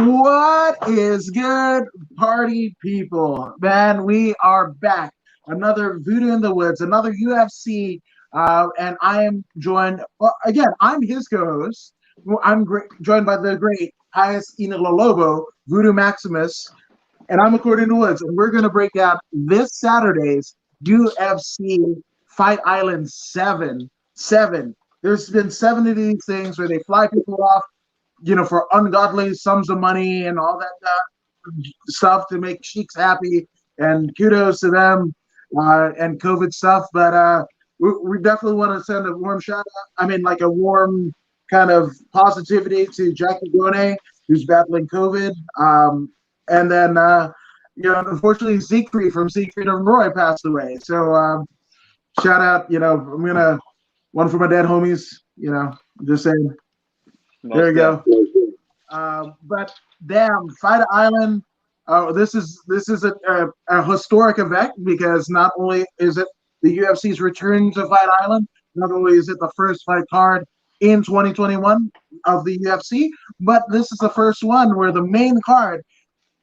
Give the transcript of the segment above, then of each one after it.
What is good, party people? Man, we are back. Another Voodoo in the Woods, another UFC, and I am joined, well, again, I'm his co-host. I'm joined by the great Highest Lobo, Voodoo Maximus, and I'm According to Woods, and we're going to break down this Saturday's UFC Fight Island 7. There's been 7 of these things where they fly people off, for ungodly sums of money and all that stuff to make sheiks happy. And kudos to them and COVID stuff. But we definitely want to send a warm shout out. I mean, like a warm kind of positivity to Jackie Gone, who's battling COVID. And then, unfortunately, Siegfried from Siegfried and Roy passed away. So shout out, I'm going to, one for my dead homies, just saying. There you go. But damn, Fight Island. This is a historic event because not only is it the UFC's return to Fight Island, not only is it the first fight card in 2021 of the UFC, but this is the first one where the main card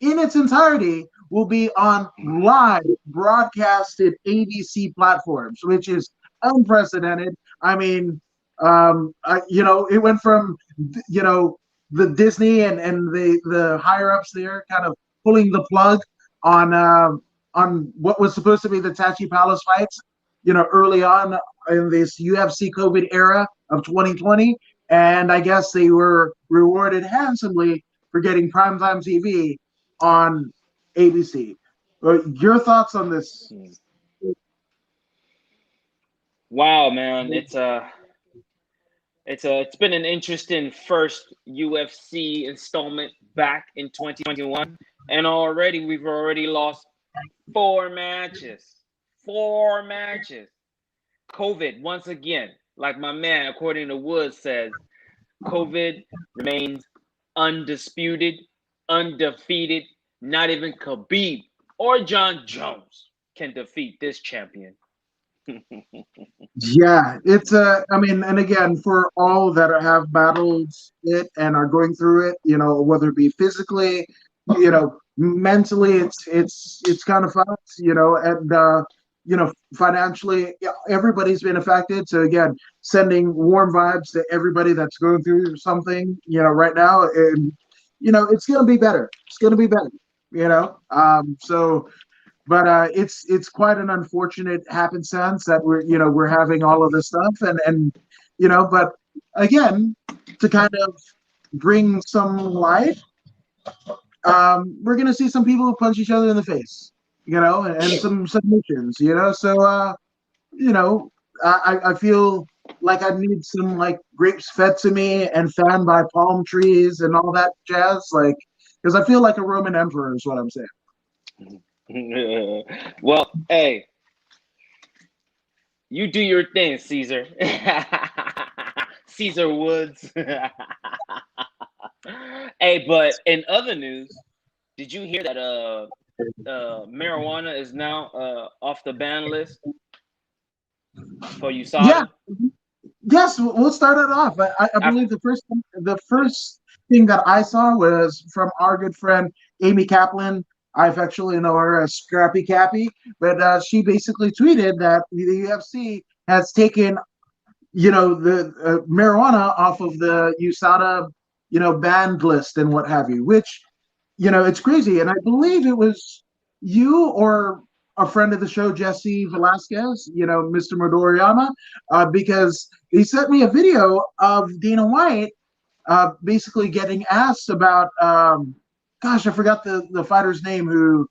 in its entirety will be on live broadcasted ABC platforms, which is unprecedented. I mean, it went from, the Disney and the higher ups there kind of pulling the plug on what was supposed to be the Tachi Palace fights, early on in this UFC COVID era of 2020. And I guess they were rewarded handsomely for getting primetime TV on ABC. Your thoughts on this? Wow, man, it's been an interesting first UFC installment back in 2021, and we've already lost 4 matches. 4 matches. COVID, once again, like my man, According to Woods, says, COVID remains undisputed, undefeated. Not even Khabib or John Jones can defeat this champion. Yeah, it's and again, for all that have battled it and are going through it, whether it be physically, mentally, it's kind of fucked, and financially, everybody's been affected. So again, sending warm vibes to everybody that's going through something, right now, and it's gonna be better. It's gonna be better, But it's quite an unfortunate happenstance that we're having all of this stuff, and but again, to kind of bring some life, we're gonna see some people who punch each other in the face, and some submissions, So I feel like I need some like grapes fed to me and fanned by palm trees and all that jazz, like because I feel like a Roman emperor is what I'm saying. Well, hey, you do your thing, Caesar. Caesar Woods. Hey, but in other news, did you hear that marijuana is now off the ban list for USADA? Yeah. Yes, we'll start it off. I believe the first thing that I saw was from our good friend Amy Kaplan. I affectionately know her as Scrappy Cappy, but she basically tweeted that the UFC has taken, the marijuana off of the USADA, banned list and what have you, which, it's crazy. And I believe it was you or a friend of the show, Jesse Velasquez, Mr. Midoriyama, because he sent me a video of Dana White basically getting asked about gosh, I forgot the fighter's name who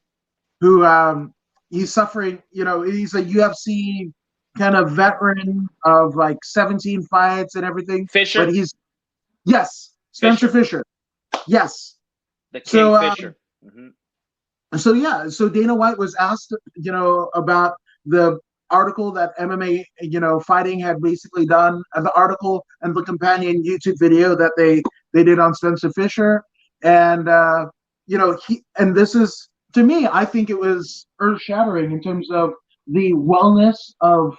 he's suffering, he's a UFC kind of veteran of like 17 fights and everything. Fisher? But yes, Spencer Fisher. Yes. The King Fisher. So Dana White was asked, about the article that MMA, fighting had basically done, the article and the companion YouTube video that they did on Spencer Fisher, and this is, to me, I think it was earth shattering in terms of the wellness of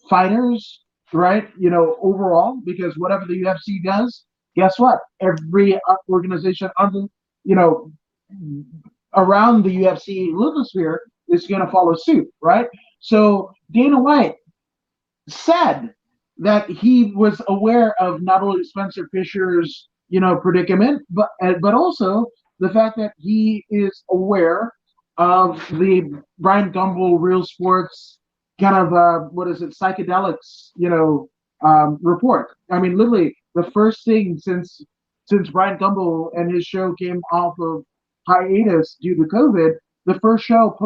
fighters, right? Overall, because whatever the UFC does, guess what? Every organization under you know around the UFC lithosphere is going to follow suit, right? So Dana White said that he was aware of not only Spencer Fisher's predicament, but also the fact that he is aware of the Brian Gumbel Real Sports kind of what is it, psychedelics report. I mean, literally the first thing since Brian Gumbel and his show came off of hiatus due to COVID, the first show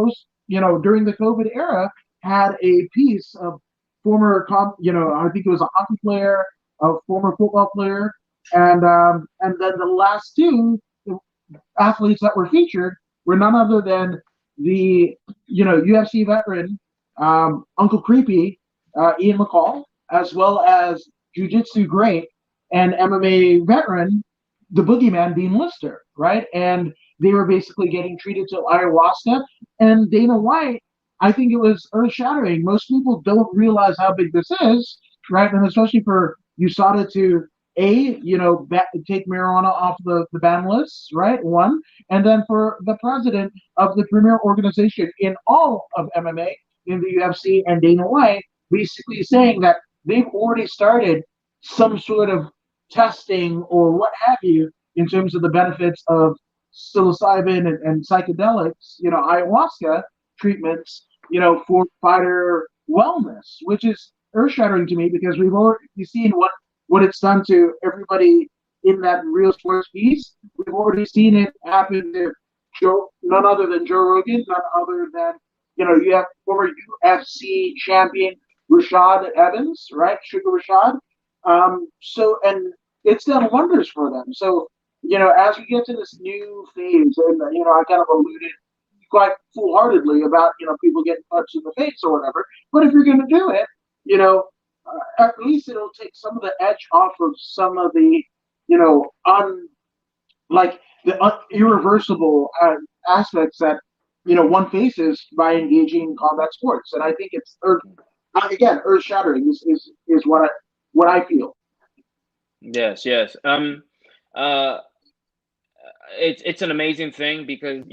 during the COVID era had a piece of I think it was a hockey player, a former football player, and then the last two athletes that were featured were none other than the UFC veteran Uncle Creepy Ian McCall, as well as Jiu-Jitsu great and MMA veteran the Boogeyman Dean Lister, right? And they were basically getting treated to ayahuasca. And Dana White, I think it was earth-shattering. Most people don't realize how big this is, right? And especially for USADA to take marijuana off the ban list, right? One, and then for the president of the premier organization in all of MMA, in the UFC, and Dana White, basically saying that they've already started some sort of testing or what have you in terms of the benefits of psilocybin and psychedelics, ayahuasca treatments, for fighter wellness, which is earth-shattering to me because we've already seen what it's done to everybody in that real sports piece. We've already seen it happen to none other than Joe Rogan, none other than you have former UFC champion Rashad Evans, right? Sugar Rashad. And it's done wonders for them. So, as we get to this new phase, and I kind of alluded quite full-heartedly about people getting punched in the face or whatever. But if you're going to do it, at least it'll take some of the edge off of some of the irreversible aspects that one faces by engaging in combat sports. And I think it's earth-shattering is what I feel. Yes. It's an amazing thing because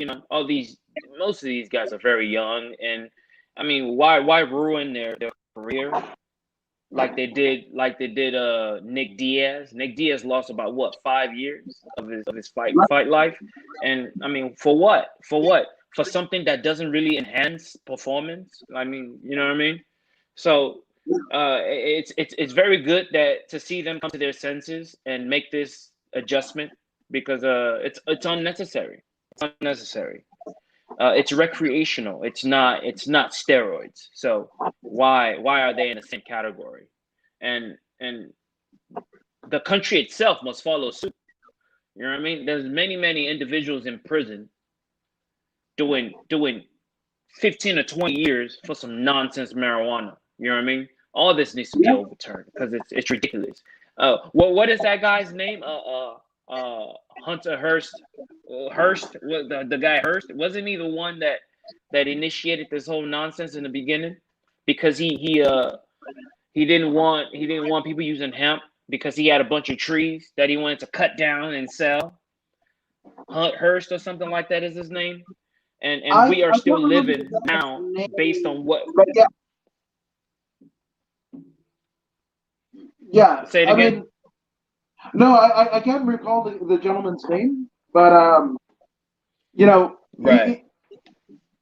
most of these guys are very young, and I mean, why ruin their career like they did Nick Diaz. Nick Diaz lost about 5 years of his fight life, and I mean, for what? For something that doesn't really enhance performance. I mean, you know what I mean? So it's very good to see them come to their senses and make this adjustment because it's unnecessary. It's unnecessary. It's recreational. It's not steroids. So why are they in the same category? And the country itself must follow suit. You know what I mean? There's many individuals in prison doing 15 or 20 years for some nonsense marijuana. You know what I mean? All this needs to be overturned because it's ridiculous. What is that guy's name? Hunter Hearst. The guy Hearst, wasn't he the one that initiated this whole nonsense in the beginning? Because he didn't want people using hemp because he had a bunch of trees that he wanted to cut down and sell. Hearst or something like that is his name. And we are still living now based on what. Yeah. Say it again. I mean, no, I can't recall the gentleman's name, but right.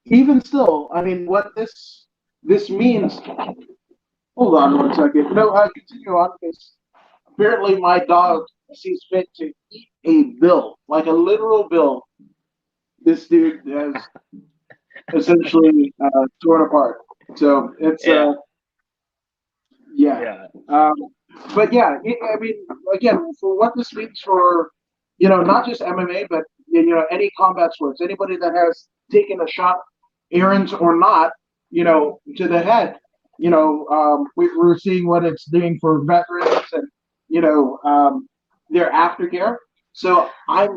Even still, I mean, what this means. Hold on 1 second. No, continue on because apparently my dog sees fit to eat a bill, like a literal bill. This dude has essentially torn apart. So it's but yeah, I mean, again, for what this means for not just MMA, but any combat sports, anybody that has taken a shot, errands or not, to the head. We're seeing what it's doing for veterans and their aftercare. So I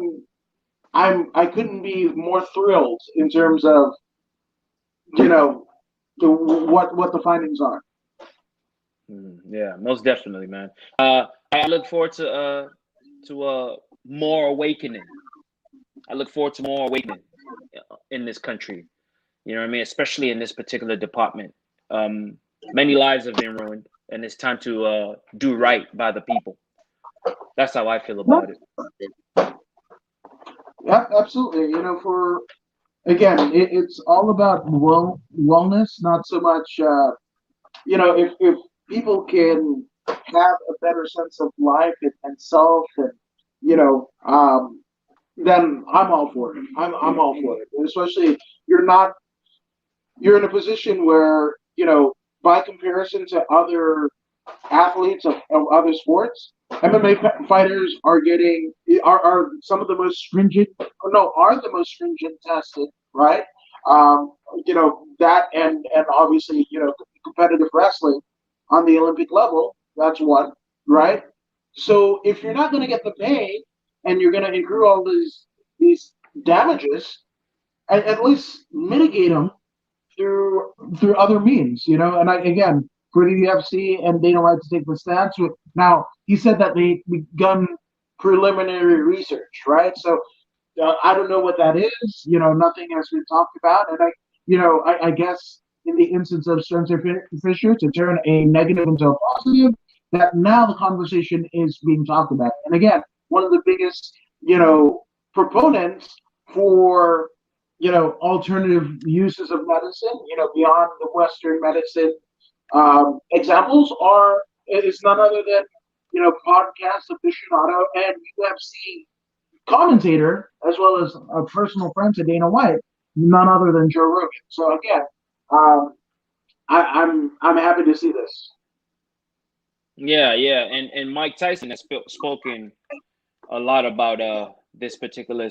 couldn't be more thrilled in terms of what the findings are. Yeah, most definitely, man. I look forward to more awakening. I look forward to more awakening in this country. You know what I mean? Especially in this particular department. Many lives have been ruined, and it's time to do right by the people. That's how I feel about it. Yeah, absolutely. For again, it's all about wellness, not so much. If people can have a better sense of life and self, and you know, then I'm all for it. I'm all for it. And especially you're not you're in a position where by comparison to other athletes of other sports, MMA fighters are some of the most stringent, no, are the most stringent tested, right? That and obviously competitive wrestling on the Olympic level. That's one, right? So if you're not going to get the pay and you're going to incur all these damages, at least mitigate them through other means, And again, for the UFC and Dana White to take the stance. Now he said that they begun preliminary research, right? So I don't know what that is. Nothing has been talked about, and I guess in the instance of Spencer Fisher to turn a negative into a positive, that now the conversation is being talked about. And again, one of the biggest proponents for alternative uses of medicine, beyond the Western medicine examples is none other than podcast aficionado and UFC commentator, as well as a personal friend to Dana White, none other than Joe Rogan. So again, um, I'm happy to see this. Yeah, yeah, and Mike Tyson has spoken a lot about this particular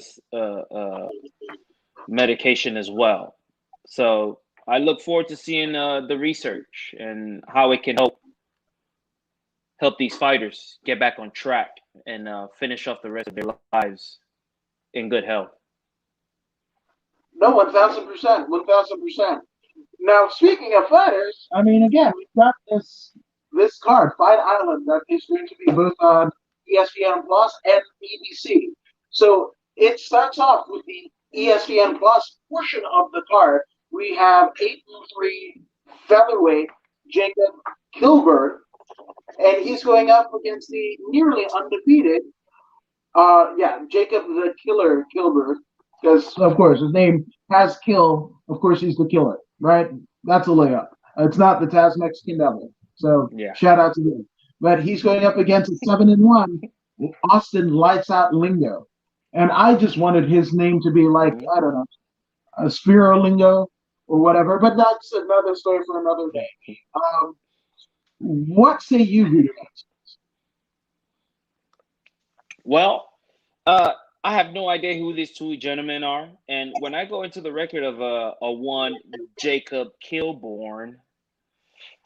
medication as well. So I look forward to seeing the research and how it can help these fighters get back on track and finish off the rest of their lives in good health. No, 1,000%, 1,000%. Now, speaking of fighters, I mean, again, we've got this card, Fight Island, that is going to be both on ESPN Plus and BBC. So it starts off with the ESPN Plus portion of the card. We have 8'3" featherweight Jacob Kilburn, and he's going up against the nearly undefeated, Jacob the Killer Kilburn, because of course his name has kill. Of course he's the killer, right? That's a layup. It's not the Taz Mexican Devil. So yeah, shout out to him. But he's going up against a 7-1 Austin Lights Out Lingo, and I just wanted his name to be like I don't know, a Spiro Lingo or whatever. But that's another story for another day. What say you, Voodoo? well, I have no idea who these two gentlemen are, and when I go into the record of a one Jacob Kilburn,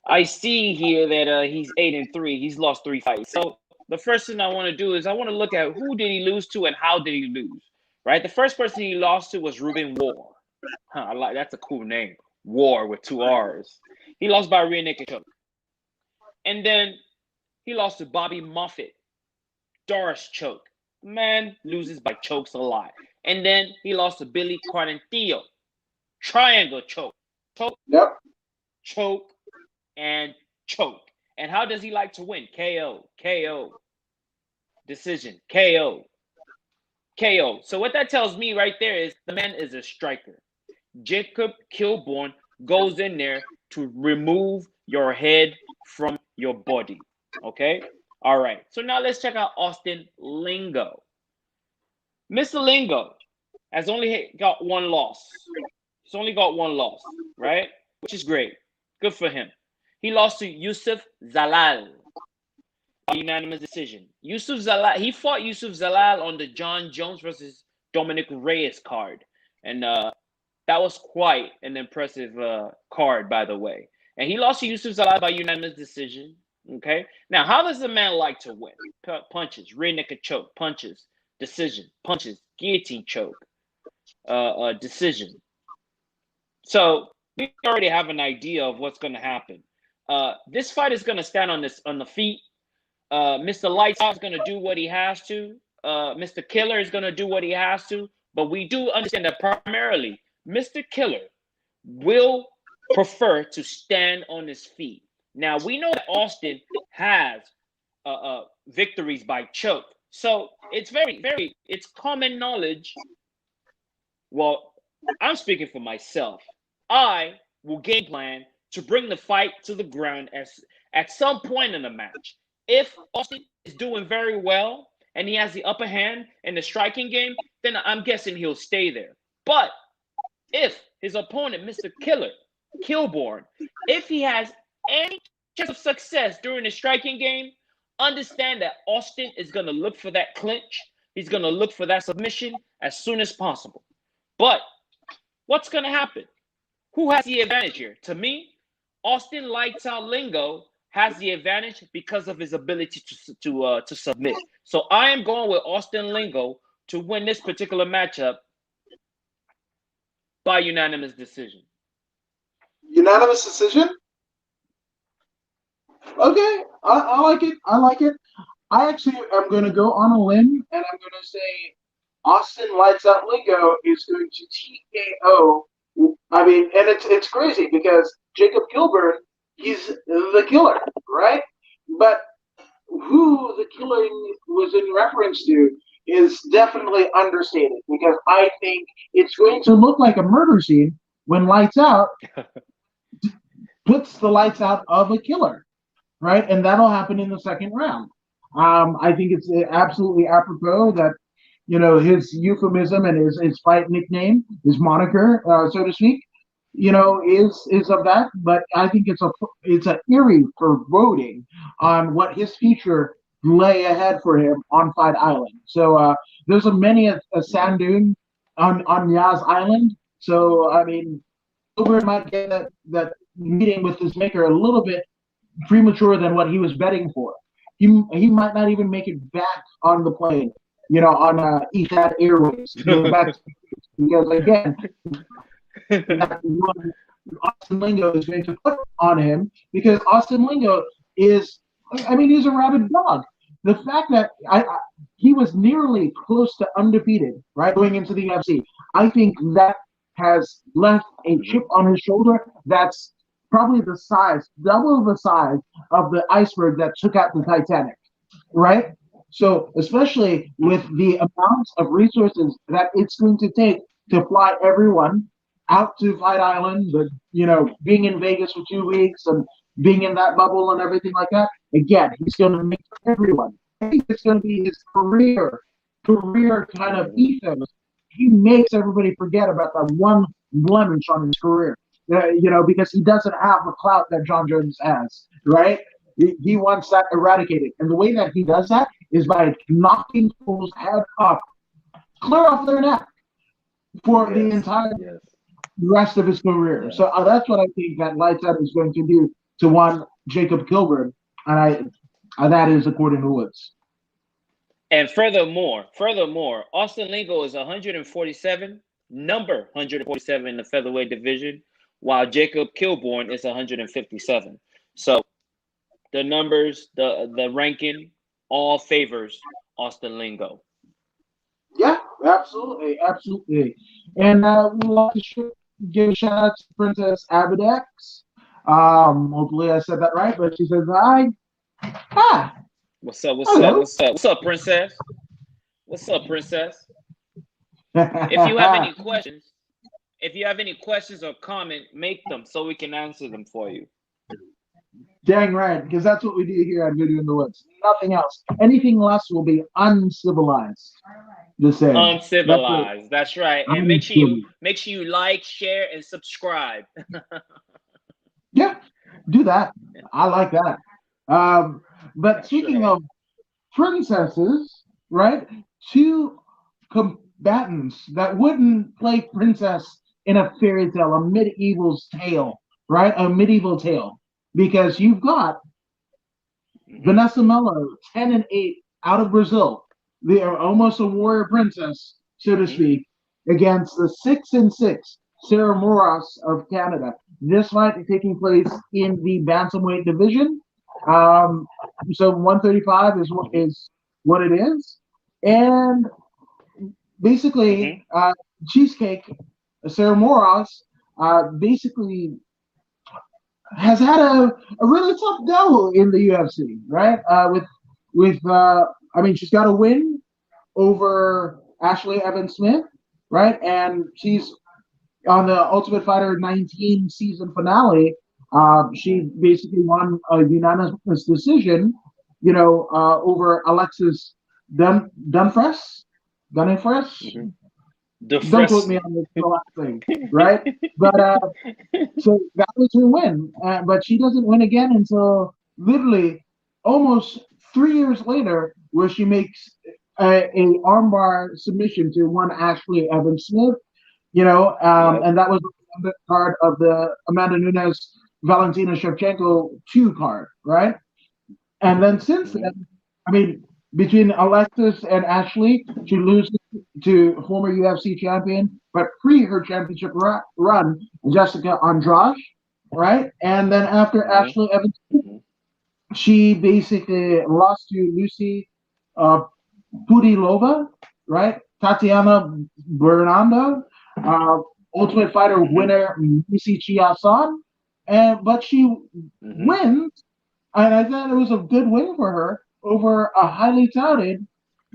I see here that he's 8-3. He's lost 3 fights. So the first thing I want to do is I want to look at who did he lose to and how did he lose. Right, the first person he lost to was Ruben War. I like that's a cool name, War with 2 R's. He lost by rear naked choke, and then he lost to Bobby Moffett, Doris choke. Man loses by chokes a lot. And then he lost to Billy Quarantillo. Triangle choke. Choke, Yep. choke, and choke. And how does he like to win? KO, KO, decision, KO, KO. So what that tells me right there is the man is a striker. Jacob Kilburn goes in there to remove your head from your body. Okay? All right. So now let's check out Austin Lingo. Mr. Lingo has only got 1 loss. He's only got 1 loss, right? Which is great. Good for him. He lost to Yusuf Zalal by unanimous decision. He fought Yusuf Zalal on the John Jones versus Dominic Reyes card. And That was quite an impressive card, by the way. And he lost to Yusuf Zalal by unanimous decision. Okay. Now, how does the man like to win? Punches, rear naked choke, punches, decision, punches, guillotine choke, decision. So we already have an idea of what's going to happen. This fight is going to stand on the feet. Mr. Lights Out is going to do what he has to. Mr. Killer is going to do what he has to. But we do understand that primarily Mr. Killer will prefer to stand on his feet. Now, we know that Austin has victories by choke. So it's it's common knowledge. Well, I'm speaking for myself. I will game plan to bring the fight to the ground at some point in the match. If Austin is doing very well and he has the upper hand in the striking game, then I'm guessing he'll stay there. But if his opponent, Mr. Kilborn, if he has any chance of success during the striking game, understand that Austin is going to look for that clinch. He's going to look for that submission as soon as possible. But what's going to happen? Who has the advantage here? To me, Austin Lights Out Lingo has the advantage because of his ability to submit. So I am going with Austin Lingo to win this particular matchup by unanimous decision. Unanimous decision? Okay, I like it. I like it. I actually am going to go on a limb, and I'm going to say Austin Lights Out Lingo is going to TKO. I mean, and it's crazy because Jacob Kilburn, he's the killer, right? But who the killing was in reference to is definitely understated because I think it's going to look like a murder scene when Lights Out puts the lights out of a killer, right? And that'll happen in the second round. I think it's absolutely apropos that his euphemism and his fight nickname, his moniker, so to speak, is of that. But I think it's an eerie foreboding on what his future lay ahead for him on Fight Island. So there's many a sand dune on Yaz Island. So I mean, Gilbert might get that meeting with his maker a little bit premature than what he was betting for. He might not even make it back on the plane, on Etihad Airways, back because again, that one Austin Lingo is going to put on him because Austin Lingo is, I mean, he's a rabid dog. The fact that he was nearly close to undefeated, right, going into the UFC, I think that has left a chip on his shoulder that's probably double the size of the iceberg that took out the Titanic, right? So especially with the amounts of resources that it's going to take to fly everyone out to Fight Island, but being in Vegas for 2 weeks and being in that bubble and everything like that, again, he's going to make everyone. I think it's going to be his career kind of ethos. He makes everybody forget about that one blemish on his career. Because he doesn't have the clout that John Jones has, right? He wants that eradicated. And the way that he does that is by knocking people's head up, clear off their neck for the entire rest of his career. Yeah. So that's what I think that Lights Out is going to do to one Jacob Kilburn. And that is according to Woods. And furthermore, Austin Lingo is 147, number 147 in the featherweight division, while Jacob Kilborn is 157. So the numbers, the ranking, all favors Austin Lingo. Yeah, absolutely. And we'd like to give a shout out to Princess Abidex. Hopefully I said that right, but she says hi. What's up, Princess? If you have any questions or comment, make them so we can answer them for you. Dang right, because that's what we do here at Voodoo in the Woods. Nothing else. Anything less will be uncivilized. Just saying. Uncivilized. That's right. And make sure you like, share, and subscribe. Yeah, do that. I like that. But speaking of princesses, right? Two combatants that wouldn't play princess in a fairy tale, a medieval tale, right? A medieval tale, because you've got Vanessa Mello, 10-8 out of Brazil. They are almost a warrior princess, so to speak, against the 6-6 Sarah Moras of Canada. This fight is taking place in the bantamweight division. So 135 is what it is, and basically, Cheesecake Sarah Moras basically has had a really tough go in the UFC, right? I mean, she's got a win over Ashley Evans Smith, right? And she's on the Ultimate Fighter 19 season finale. She basically won a unanimous decision, over Alexis Dunfres. Dunfres. Don't quote me on the last thing, right? But so that was her win. But she doesn't win again until literally almost 3 years later, where she makes a armbar submission to one Ashley Evans Smith, and that was the card of the Amanda Nunes Valentina Shevchenko 2 card, right? And then since then, I mean, between Alexis and Ashley, she loses to former UFC champion, but pre her championship run, Jessica Andrade, right? And then after Ashley Evans, she basically lost to Lucy Pudilova, right? Tatiana Bernardo, Ultimate Fighter winner Missy Chiasson, but she wins, and I thought it was a good win for her over a highly touted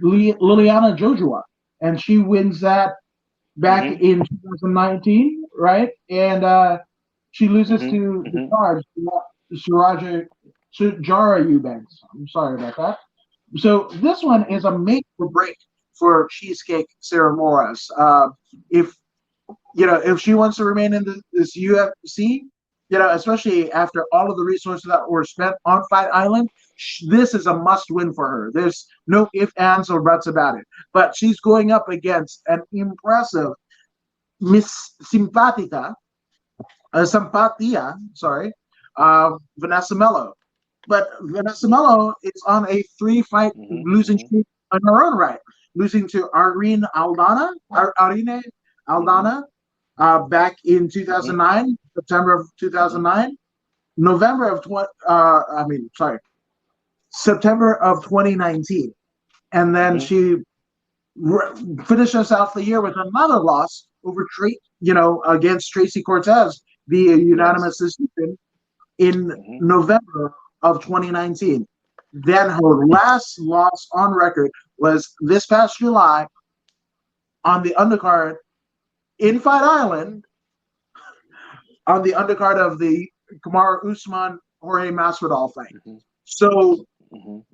Liliana Jojua, and she wins that back in 2019, right? And she loses to the Charge, Sujara Eubanks. I'm sorry about that. So this one is a make or break for Cheesecake Sarah Moras. If she wants to remain in this UFC, especially after all of the resources that were spent on Fight Island, this is a must-win for her. There's no ifs, ands, or buts about it. But she's going up against an impressive Miss Simpatia, Vanessa Mello. But Vanessa Mello is on a 3-fight losing streak on her own right, losing to Arine Aldana back in 2009, September of 2009, September of 2019, and then she finishes off the year with another loss over against Tracy Cortez via unanimous decision in November of 2019. Then her last loss on record was this past July on the undercard in Fight Island, on the undercard of the Kamaru Usman Jorge Masvidal fight. So, oh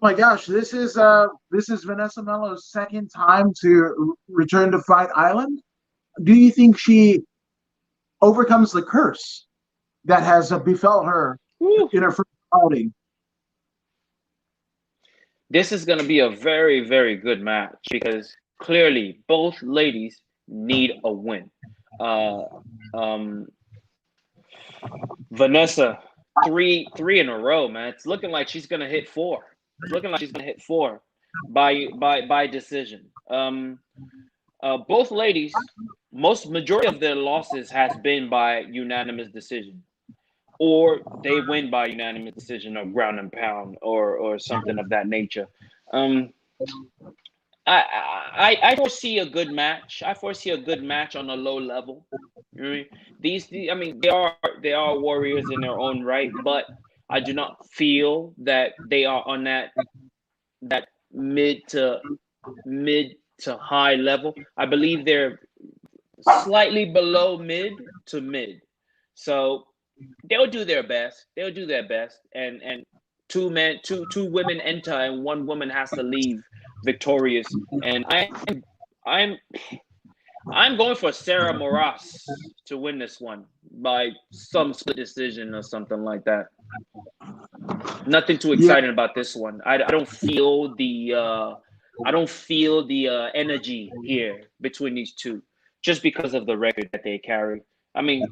my gosh, this is Vanessa Mello's second time to return to Fight Island. Do you think she overcomes the curse that has befell her in her first outing? This is going to be a very, very good match because clearly both ladies need a win. Vanessa, three in a row, man. It's looking like she's gonna hit 4. It's looking like she's gonna hit 4 by decision. Both ladies, majority of their losses has been by unanimous decision, or they win by unanimous decision or ground and pound or something of that nature. I foresee a good match. I foresee a good match on a low level. They are warriors in their own right, but I do not feel that they are on that mid to high level. I believe they're slightly below mid to mid. So they'll do their best. And two women enter and one woman has to leave victorious. And I'm going for Sarah Moras to win this one by some split decision or something like that. Nothing too exciting about this one. I don't feel the energy here between these two. just because of the record that they carry. I mean,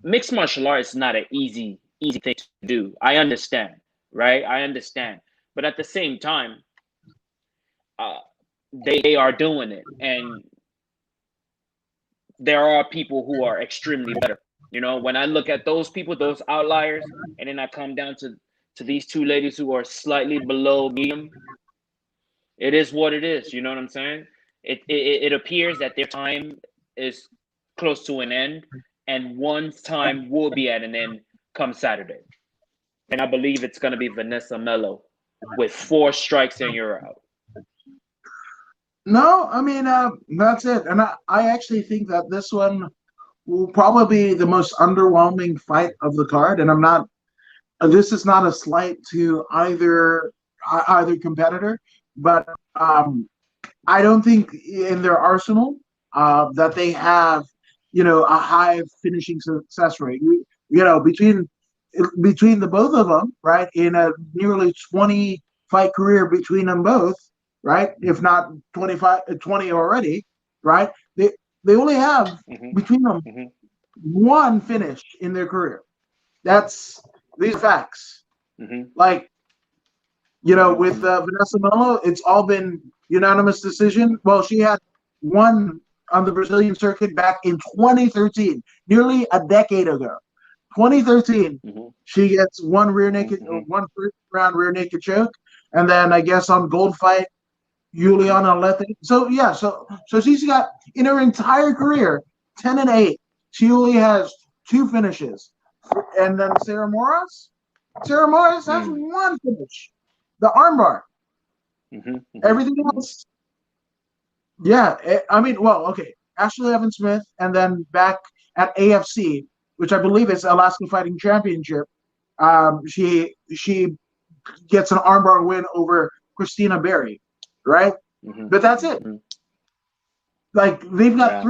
mixed martial arts is not an easy thing to do. I understand, right? I understand, but at the same time, they are doing it, and there are people who are extremely better. When I look at those people, those outliers, and then I come down to these two ladies who are slightly below medium, it is what it is. You know what I'm saying? It appears that their time is close to an end, and one's time will be at an end come Saturday. And I believe it's going to be Vanessa Mello with 4 strikes and you're out. No, I mean, that's it. And I actually think that this one will probably be the most underwhelming fight of the card. And this is not a slight to either competitor, but I don't think in their arsenal that they have, a high finishing success rate. Between the both of them, right, in a nearly 20 fight career between them both, right, if not 20 already, right, they only have between them one finish in their career. That's these facts. Like, with Vanessa Mello, it's all been unanimous decision. Well, she had one on the Brazilian circuit back in 2013, nearly a decade ago. 2013, she gets one first round rear naked choke, and then I guess on Gold Fight, Juliana Lete. So yeah, so she's got in her entire career 10-8. She only has 2 finishes, and then Sarah Moras has one finish, the armbar. Everything else, yeah. I mean, well, okay. Ashley Evans Smith, and then back at AFC, which I believe is Alaska Fighting Championship. She gets an armbar win over Christina Berry, right? But that's it. Like, they've got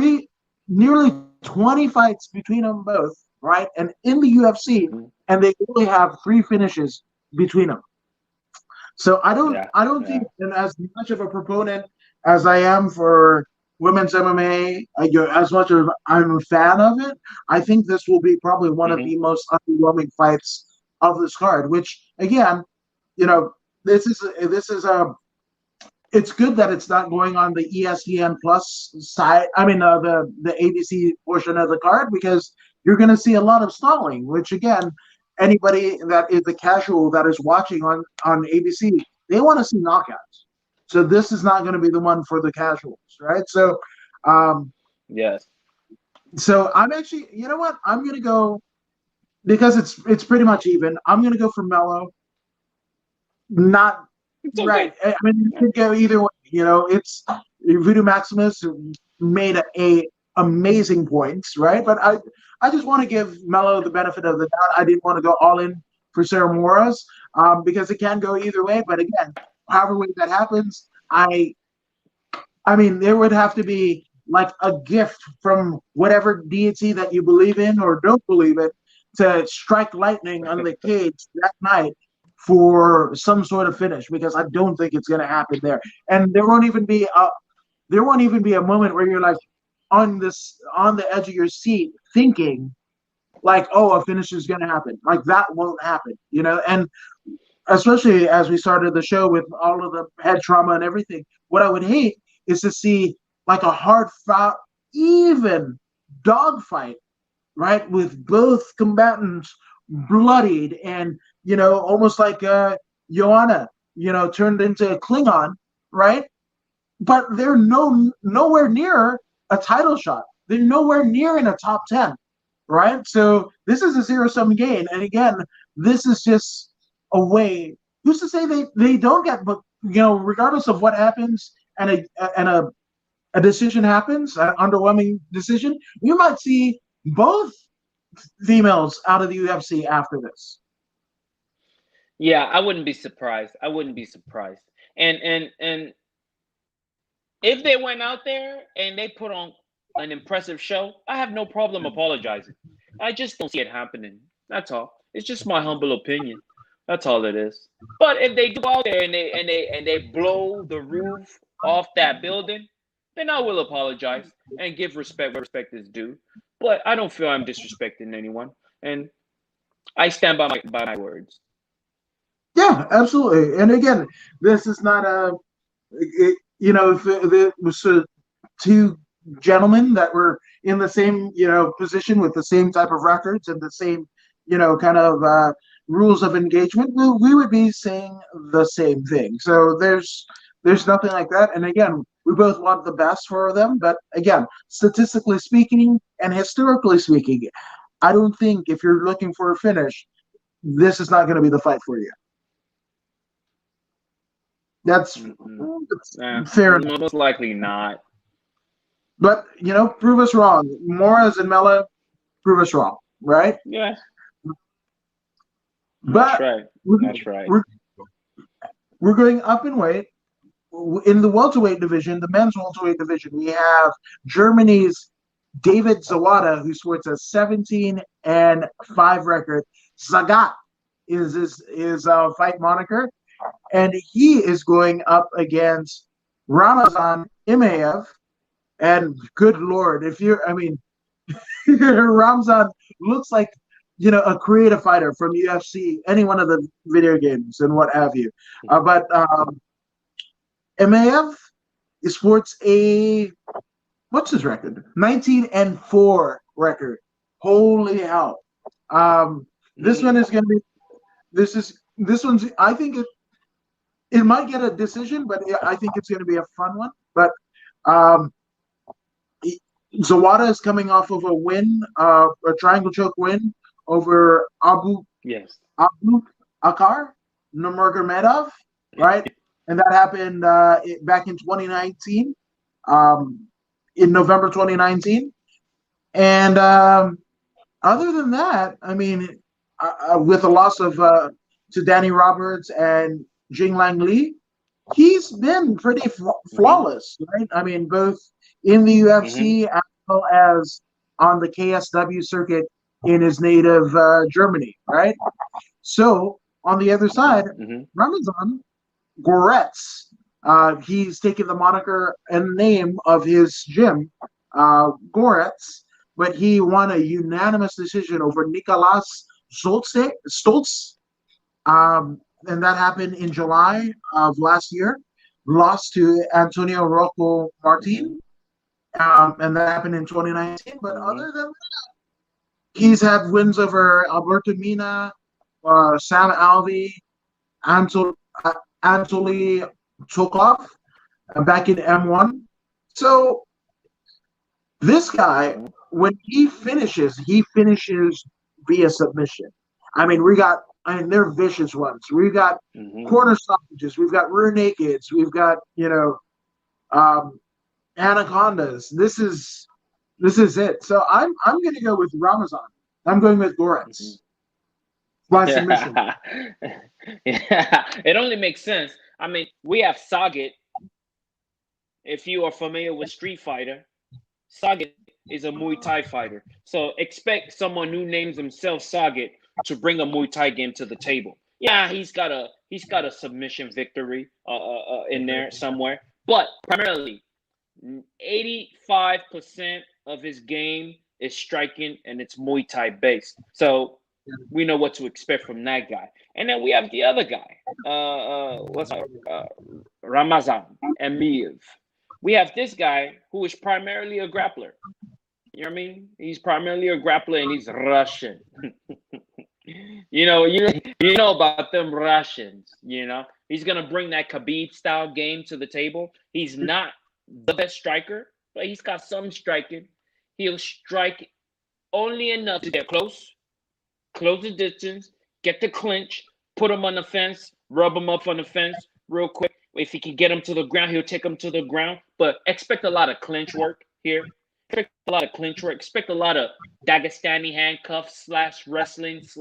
nearly 20 fights between them both, right? And in the UFC, and they only have 3 finishes between them. So I don't think, and as much of a proponent as I am for women's MMA, as much as I'm a fan of it, I think this will be probably one of the most underwhelming fights of this card. Which, again, this is it's good that it's not going on the ESPN Plus side. I mean, the ABC portion of the card, because you're going to see a lot of stalling. Which, again, anybody that is a casual that is watching on ABC, they want to see knockouts. So this is not going to be the one for the casuals, right? So, yes. So I'm actually, you know what? I'm going to go, because it's pretty much even. I'm going to go for Mello. Not okay. Right. I mean, you could go either way. It's Voodoo Maximus made a amazing points, right? But I just want to give Mello the benefit of the doubt. I didn't want to go all in for Sarah Moras because it can go either way. But again, however way that happens, I mean, there would have to be like a gift from whatever deity that you believe in or don't believe it to strike lightning on the cage that night for some sort of finish, because I don't think it's going to happen there. And there won't even be a moment where you're like on the edge of your seat thinking like, oh, a finish is going to happen. Like, that won't happen, and especially as we started the show with all of the head trauma and everything, what I would hate is to see like a hard fought, even dogfight, right, with both combatants bloodied and, almost like Joanna, turned into a Klingon, right? But they're nowhere near a title shot. They're nowhere near in a top 10, right? So this is a zero-sum game. And again, this is just a way. Who's to say they don't get, but regardless of what happens and a decision happens, an underwhelming decision, you might see both females out of the UFC after this. Yeah, I wouldn't be surprised. And if they went out there and they put on an impressive show, I have no problem apologizing. I just don't see it happening. That's all. It's just my humble opinion. That's all it is. But if they do go out there and they blow the roof off that building, then I will apologize and give respect where respect is due. But I don't feel I'm disrespecting anyone, and I stand by my words. Yeah, absolutely. And again, this is not a, if it was two gentlemen that were in the same, position with the same type of records and the same, kind of rules of engagement, we would be saying the same thing. So there's nothing like that. And again, we both want the best for them. But again, statistically speaking and historically speaking, I don't think if you're looking for a finish, this is not going to be the fight for you. That's, that's fair enough. Most likely not. But prove us wrong. Morris and Mella, prove us wrong, right? Yeah. But That's right. We're going up in weight. In the welterweight division, the men's welterweight division, we have Germany's David Zawada, who sports a 17-5 record. Zagat is his fight moniker, and he is going up against Ramazan Imaev. And good Lord, Ramzan looks like, a creative fighter from UFC, any one of the video games and what have you. But Imaev sports what's his record? 19-4 record. Holy hell. This one is going to be, this one's, I think it might get a decision, but I think it's going to be a fun one. But Zawada is coming off of a win, a triangle choke win over Abu Akar Nurmagomedov, right? And that happened back in 2019, in November 2019. And other than that, with the loss of to Danny Roberts and Jinglang Li, he's been pretty flawless, right? Both in the UFC as well as on the KSW circuit in his native Germany, right? So on the other side, Ramazan Goretz, he's taken the moniker and name of his gym, Goretz, but he won a unanimous decision over Nicolas Stoltz, and that happened in July of last year. Lost to Antonio Rocco Martin, and that happened in 2019. But other than that, he's had wins over Alberto Mina, Sam Alvey, Anatoly Tokov, back in M1. So this guy, when he finishes via submission. They're vicious ones. We've got corner stoppages. We've got rear nakeds. We've got, anacondas. This is it. So I'm going to go with Ramazan. I'm going with Goretz. By submission. Yeah, it only makes sense. We have Saget. If you are familiar with Street Fighter, Saget is a Muay Thai fighter. So expect someone who names himself Saget to bring a Muay Thai game to the table. Yeah, he's got a submission victory in there somewhere, but primarily 85% of his game is striking, and it's Muay Thai based. So we know what to expect from that guy. And then we have the other guy, Ramazan Emeev. We have this guy who is primarily a grappler. You know what I mean? He's primarily a grappler, and he's Russian. you know about them Russians. He's gonna bring that Khabib style game to the table. He's not the best striker, but he's got some striking. He'll strike only enough to get close the distance, get the clinch, put him on the fence, rub him up on the fence real quick. If he can get him to the ground, he'll take him to the ground. But expect a lot of clinch work here. Expect a lot of clinch work. Expect a lot of Dagestani handcuffs / wrestling /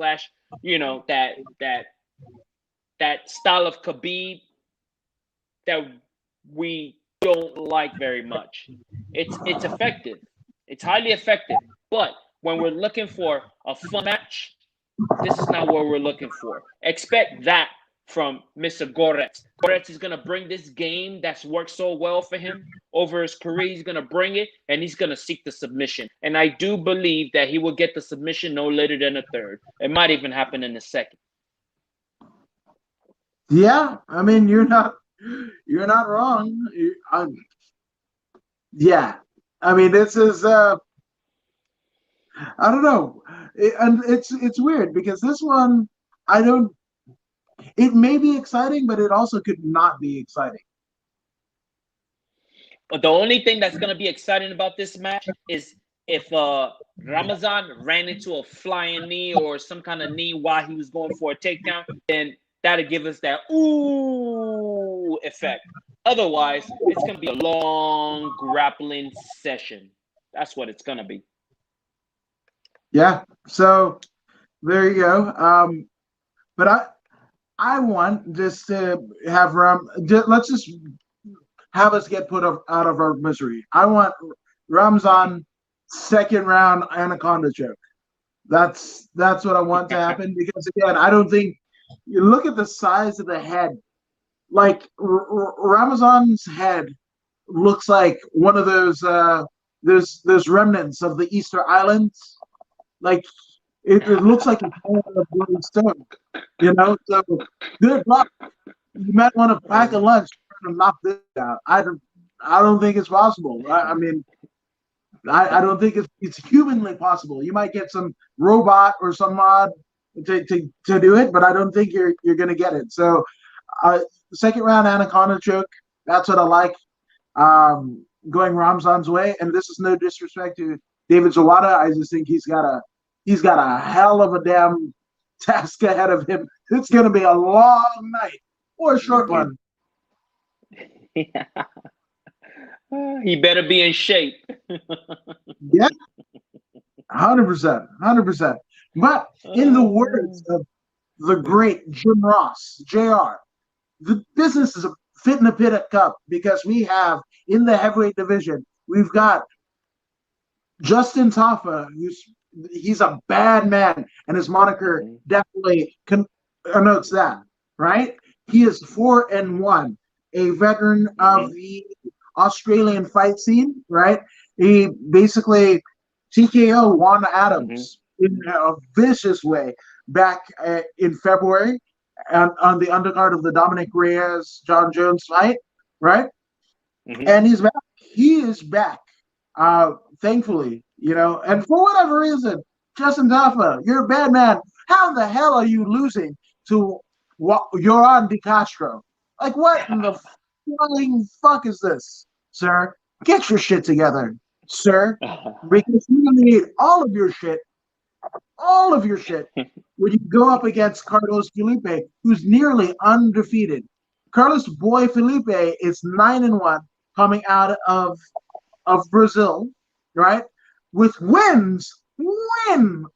that style of Khabib that we don't like very much. It's effective. It's highly effective. But when we're looking for a fun match, this is not what we're looking for. Expect that from Mr. Goretz. Goretz is going to bring this game that's worked so well for him over his career. He's going to bring it, and he's going to seek the submission. And I do believe that he will get the submission no later than the third. It might even happen in the second. Yeah, I mean, you're not wrong. Yeah, I mean, this is I don't know, and it's weird because this one I don't. It may be exciting, but it also could not be exciting. But the only thing that's going to be exciting about this match is if Ramazan ran into a flying knee or some kind of knee while he was going for a takedown, then that'll give us that ooh effect. Otherwise, it's going to be a long grappling session. That's what it's going to be. Yeah. So there you go. But I want just to have let's just have us get put out of our misery. I want Ramzan second round anaconda choke. That's what I want to happen because again, I don't think you look at the size of the head. Like Ramazan's head looks like one of those remnants of the Easter Islands. Like it looks like a bloody stone, you know. So good luck. You might want to pack a lunch trying to knock this out. I don't think it's possible. I mean, I don't think it's humanly possible. You might get some robot or some mod to do it, but I don't think you're gonna get it. So, second round anaconda choke. That's what I like. Going Ramzan's way, and this is no disrespect to David Zawada. I just think he's got a hell of a damn task ahead of him. It's gonna be a long night or a short one. He better be in shape. Yeah, 100%, 100%. But in the words of the great Jim Ross, JR, the business is a fit in the pit cup because we have in the heavyweight division, we've got Justin Tafa, he's a bad man, and his moniker definitely connotes that, right? He is 4-1, a veteran of the Australian fight scene, right? He basically TKO Juan Adams in a vicious way back in February on the undercard of the Dominic Reyes John Jones fight, right? And he's back. He is back. Thankfully, you know, and for whatever reason, Justin Tafa, you're a bad man. How the hell are you losing to Yoran De Castro? Like, what in the flying fuck is this, sir? Get your shit together, sir, because you need all of your shit when you go up against Carlos Felipe, who's nearly undefeated. Carlos Boy Felipe is 9-1 coming out of Brazil, right? With win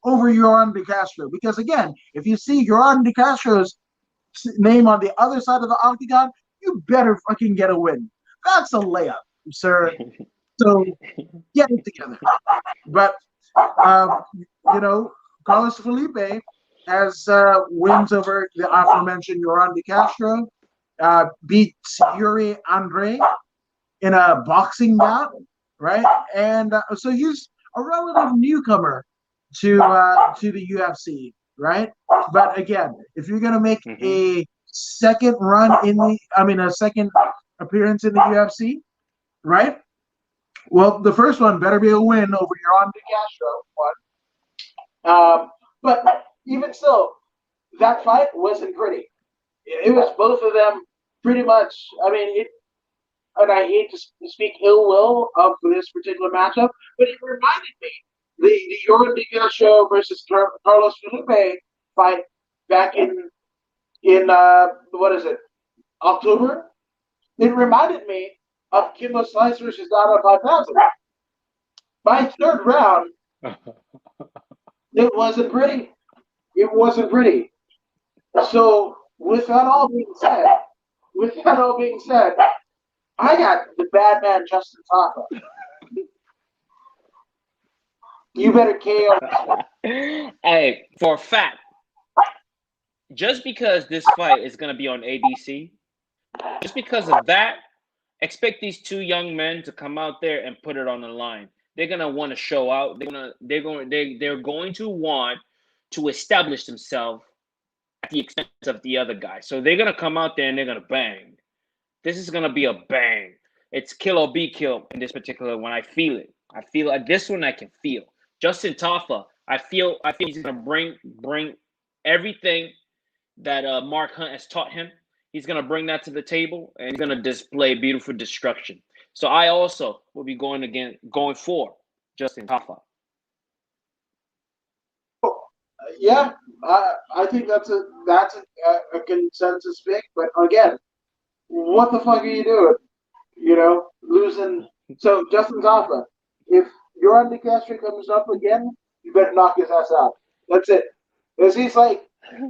over Yoran De Castro. Because again, if you see Yoran De Castro's name on the other side of the octagon, you better fucking get a win. That's a layup, sir. So get it together. But you know, Carlos Felipe has wins over the aforementioned Yoran De Castro, beat Yuri Andre in a boxing bout, right? And so he's a relative newcomer to the UFC, right? But again, if you're gonna make a second a second appearance in the UFC, right? Well, the first one better be a win over Yoran De Castro. But even still, that fight wasn't pretty. It was both of them pretty much. I mean, and I hate to speak ill will of this particular matchup, but it reminded me the Yoran De Castro versus Carlos Felipe fight back in what is it, October? It reminded me of Kimbo Slice versus Dada 5000. By third round, it wasn't pretty. It wasn't pretty. So with that all being said, I got the bad man Justin Tafa. You better KO. Hey, for a fact, just because this fight is going to be on ABC, just because of that, expect these two young men to come out there and put it on the line. They're gonna want to show out. They're going to want to establish themselves at the expense of the other guy. So they're gonna come out there and they're gonna bang. This is gonna be a bang. It's kill or be killed in this particular one. I feel it. I feel like this one I can feel. Justin Taffa, I feel he's gonna bring everything that Mark Hunt has taught him. He's going to bring that to the table, and he's going to display beautiful destruction. So I also will be going for Justin Taffa. Yeah, I think that's a consensus pick. But again, what the fuck are you doing? You know, losing. So Justin Taffa, if Yoran Castro comes up again, you better knock his ass out. That's it. Because he's like,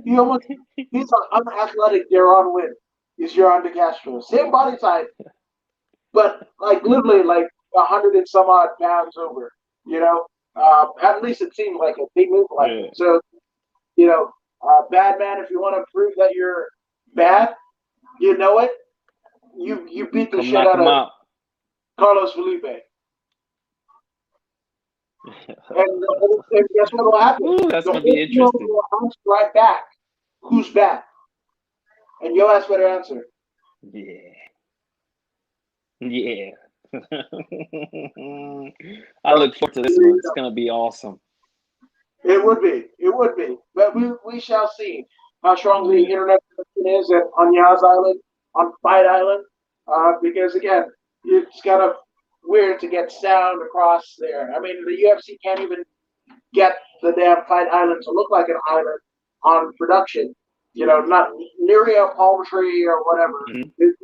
he's an unathletic Deron Wynn. He's Yoran Castro. Same body type, but like literally like 100 and some odd pounds over. You know, at least it seemed like it. They move like it. So, you know, bad man. If you want to prove that you're bad, you know it. You beat the shit out of Carlos Felipe. And guess what will happen? Ooh, that's going to be interesting. Right back. Who's back? And your ass better answer. Yeah. Yeah. I look forward to this one. It's going to be awesome. It would be. It would be. But we shall see how strong the internet is on Yaz Island, on Fight Island. Because, again, it's kind of weird to get sound across there. I mean, the UFC can't even get the damn Fight Island to look like an island on production. You know, not near a palm tree or whatever. Mm-hmm. It's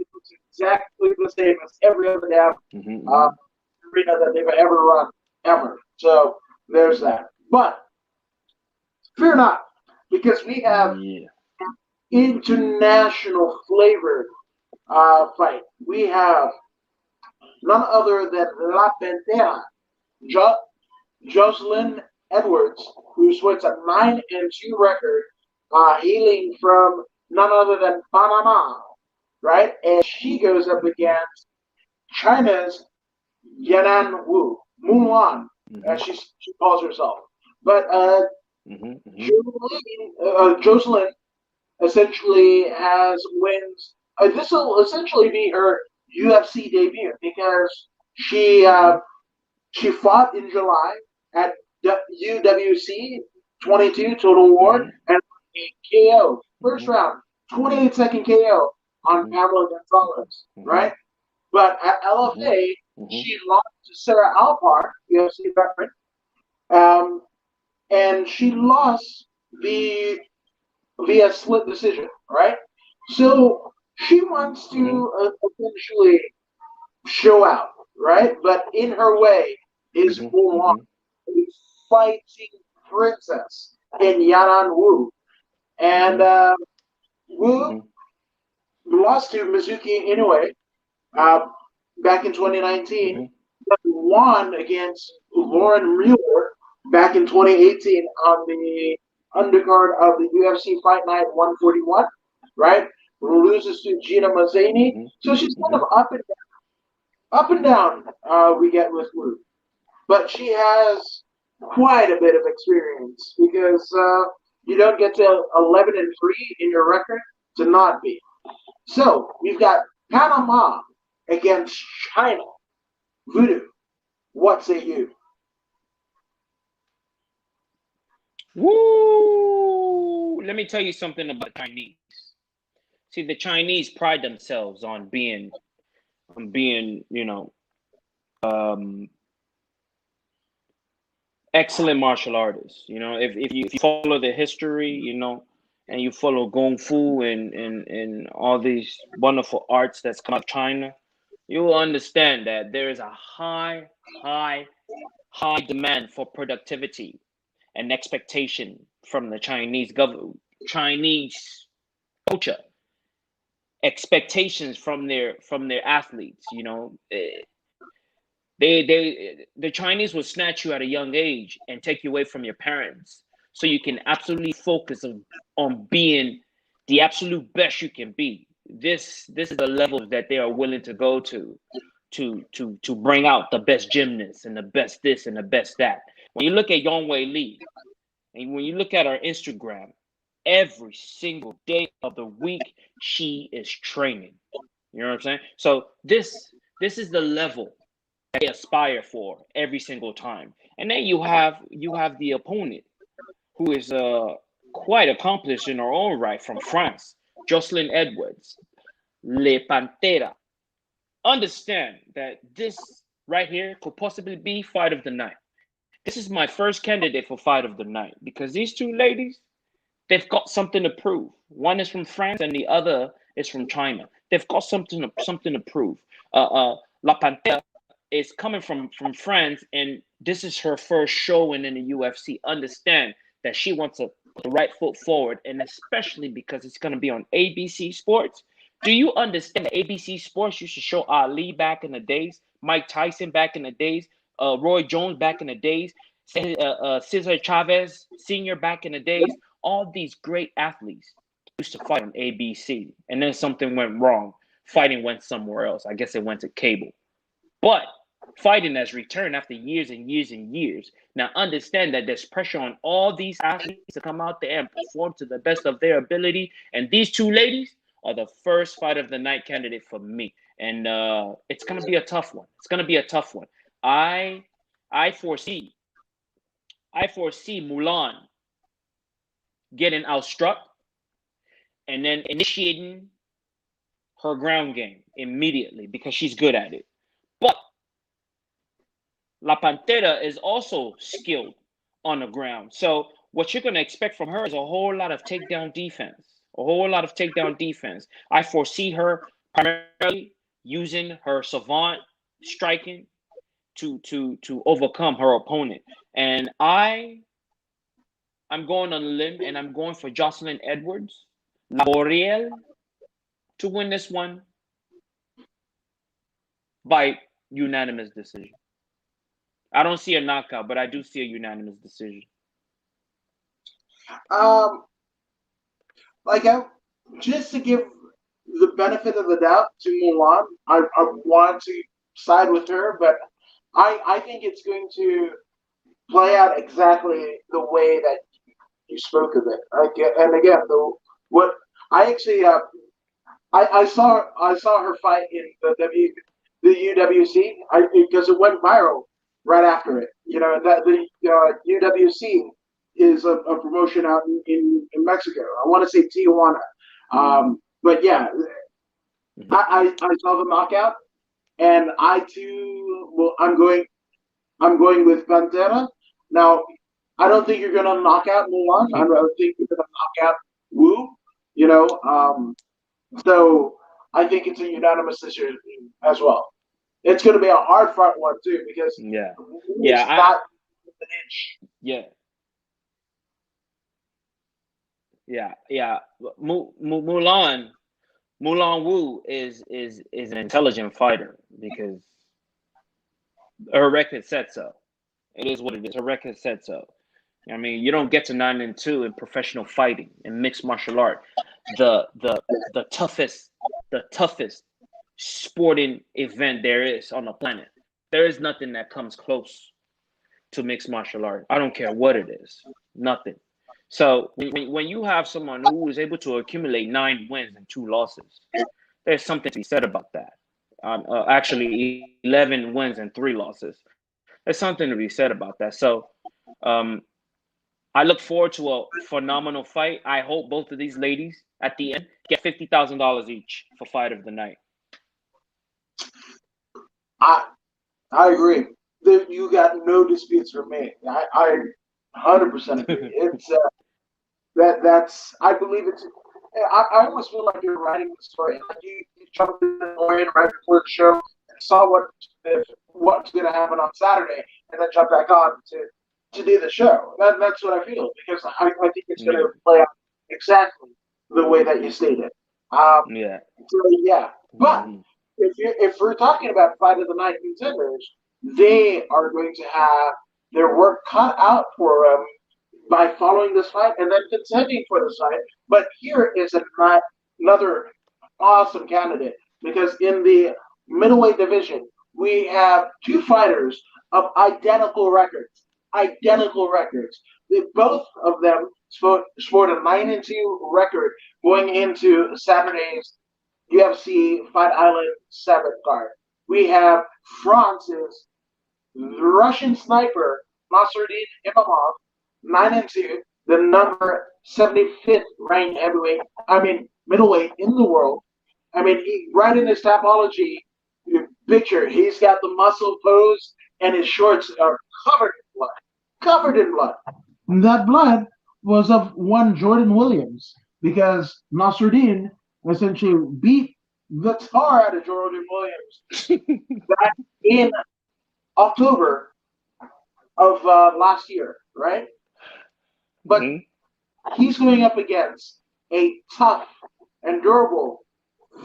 exactly the same as every other damn arena that they've ever run, ever. So there's that. But fear not, because we have an international flavored fight. We have none other than La Pantera, Jocelyn Edwards, who sweats a 9-2 record, hailing from none other than Panama, right? And she goes up against China's Yanan Wu, Mulan, as she calls herself. But Jocelyn essentially has wins. This will essentially be her UFC debut because she fought in July at UWC 22 Total War and a KO first round, 28-second KO on Pamela Gonzalez, right? But at LFA, she lost to Sarah Alpar, UFC veteran, and she lost via split decision, right? So she wants to essentially show out, right? But in her way is Mulan, a fighting princess in Yanan Wu. And Wu lost to Mizuki Inoue back in 2019, won against Lauren Mueller back in 2018 on the undercard of the UFC Fight Night 141, right? Loses to Gina Mazzani. So she's kind of up and down. Up and down we get with Wu. But she has quite a bit of experience because you don't get to 11-3 in your record to not be. So we've got Panama against China. Voodoo, what say you? Woo! Let me tell you something about Chinese. See, the Chinese pride themselves on being, you know, excellent martial artists. You know, if you follow the history, you know, and you follow Kung Fu and all these wonderful arts that's come out of China, you will understand that there is a high demand for productivity and expectation from the Chinese government, Chinese culture, expectations from their athletes. You know, the Chinese will snatch you at a young age and take you away from your parents, so you can absolutely focus on being the absolute best you can be. This is the level that they are willing to go to bring out the best gymnasts and the best this and the best that. When you look at Yongwei Lee, and when you look at her Instagram, every single day of the week she is training. You know what I'm saying? So this is the level that they aspire for every single time. And then you have the opponent who is quite accomplished in her own right from France, Jocelyn Edwards, Le Pantera. Understand that this right here could possibly be fight of the night. This is my first candidate for fight of the night because these two ladies, they've got something to prove. One is from France and the other is from China. They've got something to prove. La Pantera is coming from France, and this is her first showing in the UFC. Understand that she wants to put the right foot forward, and especially because it's going to be on ABC Sports. Do you understand that ABC Sports used to show Ali back in the days, Mike Tyson back in the days, Roy Jones back in the days, Cesar Chavez Sr. back in the days? All these great athletes used to fight on ABC, and then something went wrong. Fighting went somewhere else. I guess it went to cable. But fighting has returned after years and years and years. Now understand that there's pressure on all these athletes to come out there and perform to the best of their ability. And these two ladies are the first fight of the night candidate for me. And it's going to be a tough one. It's going to be a tough one. I foresee Mulan getting outstruck and then initiating her ground game immediately because she's good at it. But La Pantera is also skilled on the ground. So what you're going to expect from her is a whole lot of takedown defense. A whole lot of takedown defense. I foresee her primarily using her savant striking to overcome her opponent. And I'm going on a limb, and I'm going for Jocelyn Edwards, Laboriel, to win this one by unanimous decision. I don't see a knockout, but I do see a unanimous decision. Just to give the benefit of the doubt to Mulan, I want to side with her, but I think it's going to play out exactly the way that you spoke of it. And again, what I actually I saw her fight in the UWC because it went viral right after it. You know that the UWC is a promotion out in Mexico. I want to say Tijuana, but yeah, I saw the knockout, and I too. Well, I'm going with Pantera. Now, I don't think you're going to knock out Mulan. I don't think you're going to knock out Wu. You know, so I think it's a unanimous decision as well. It's going to be a hard fought one too because yeah, not an inch. Yeah. Mulan Wu is an intelligent fighter because her record said so. It is what it is. Her record said so. I mean, you don't get to 9-2 in professional fighting in mixed martial art. The toughest sporting event there is on the planet. There is nothing that comes close to mixed martial art. I don't care what it is. Nothing. So when you have someone who is able to accumulate 9 wins and 2 losses, there's something to be said about that. Actually, 11 wins and 3 losses. There's something to be said about that. So I look forward to a phenomenal fight. I hope both of these ladies at the end get $50,000 each for fight of the night. I agree. You got no disputes from me. I 100% agree. It's that's I believe it's. I almost feel like you're writing the story. Like you jumped in the morning right before the show and saw what's going to happen on Saturday, and then jump back on to do the show. That's what I feel because I think it's going to play out exactly the way that you stated. Yeah. So, yeah, but if we're talking about fight of the night contenders, they are going to have their work cut out for them by following this fight and then contending for this fight. But here is another awesome candidate because in the middleweight division, we have two fighters of identical records. Identical records. Both of them sport a 9-2 record going into Saturday's UFC Fight Island 7 card. We have France's Russian sniper Nasruddin Imamov, 9-2, the number 75th ranked middleweight in the world. Right in his topology picture, he's got the muscle pose, and his shorts are covered in blood. Covered in blood. And that blood was of one Jordan Williams, because Nasruddin essentially beat the tar out of Jordan Williams back in October of last year, right? But he's going up against a tough and durable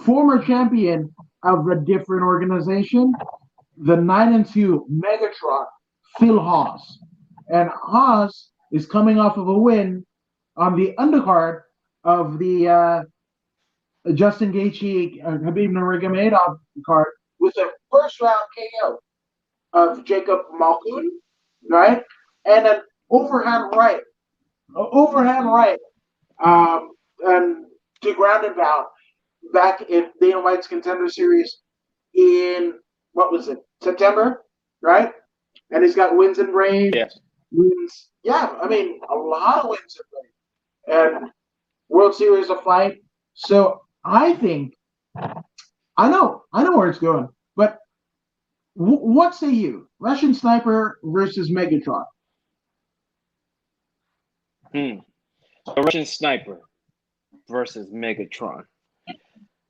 former champion of a different organization, the 9-2 Megatron, Phil Haas. And Haas is coming off of a win on the undercard of the Justin Gaethje Khabib Nurmagomedov card with a first round KO of Jacob Malkoun, right? And an overhand right, and to ground and pound back in Dana White's Contender Series in, what was it, September, right? And he's got wins in Brave. Yes. Wins, yeah, a lot of wins in Brave. And World Series of Fight. So I think, I know where it's going, but what say you? Russian Sniper versus Megatron. The Russian Sniper versus Megatron.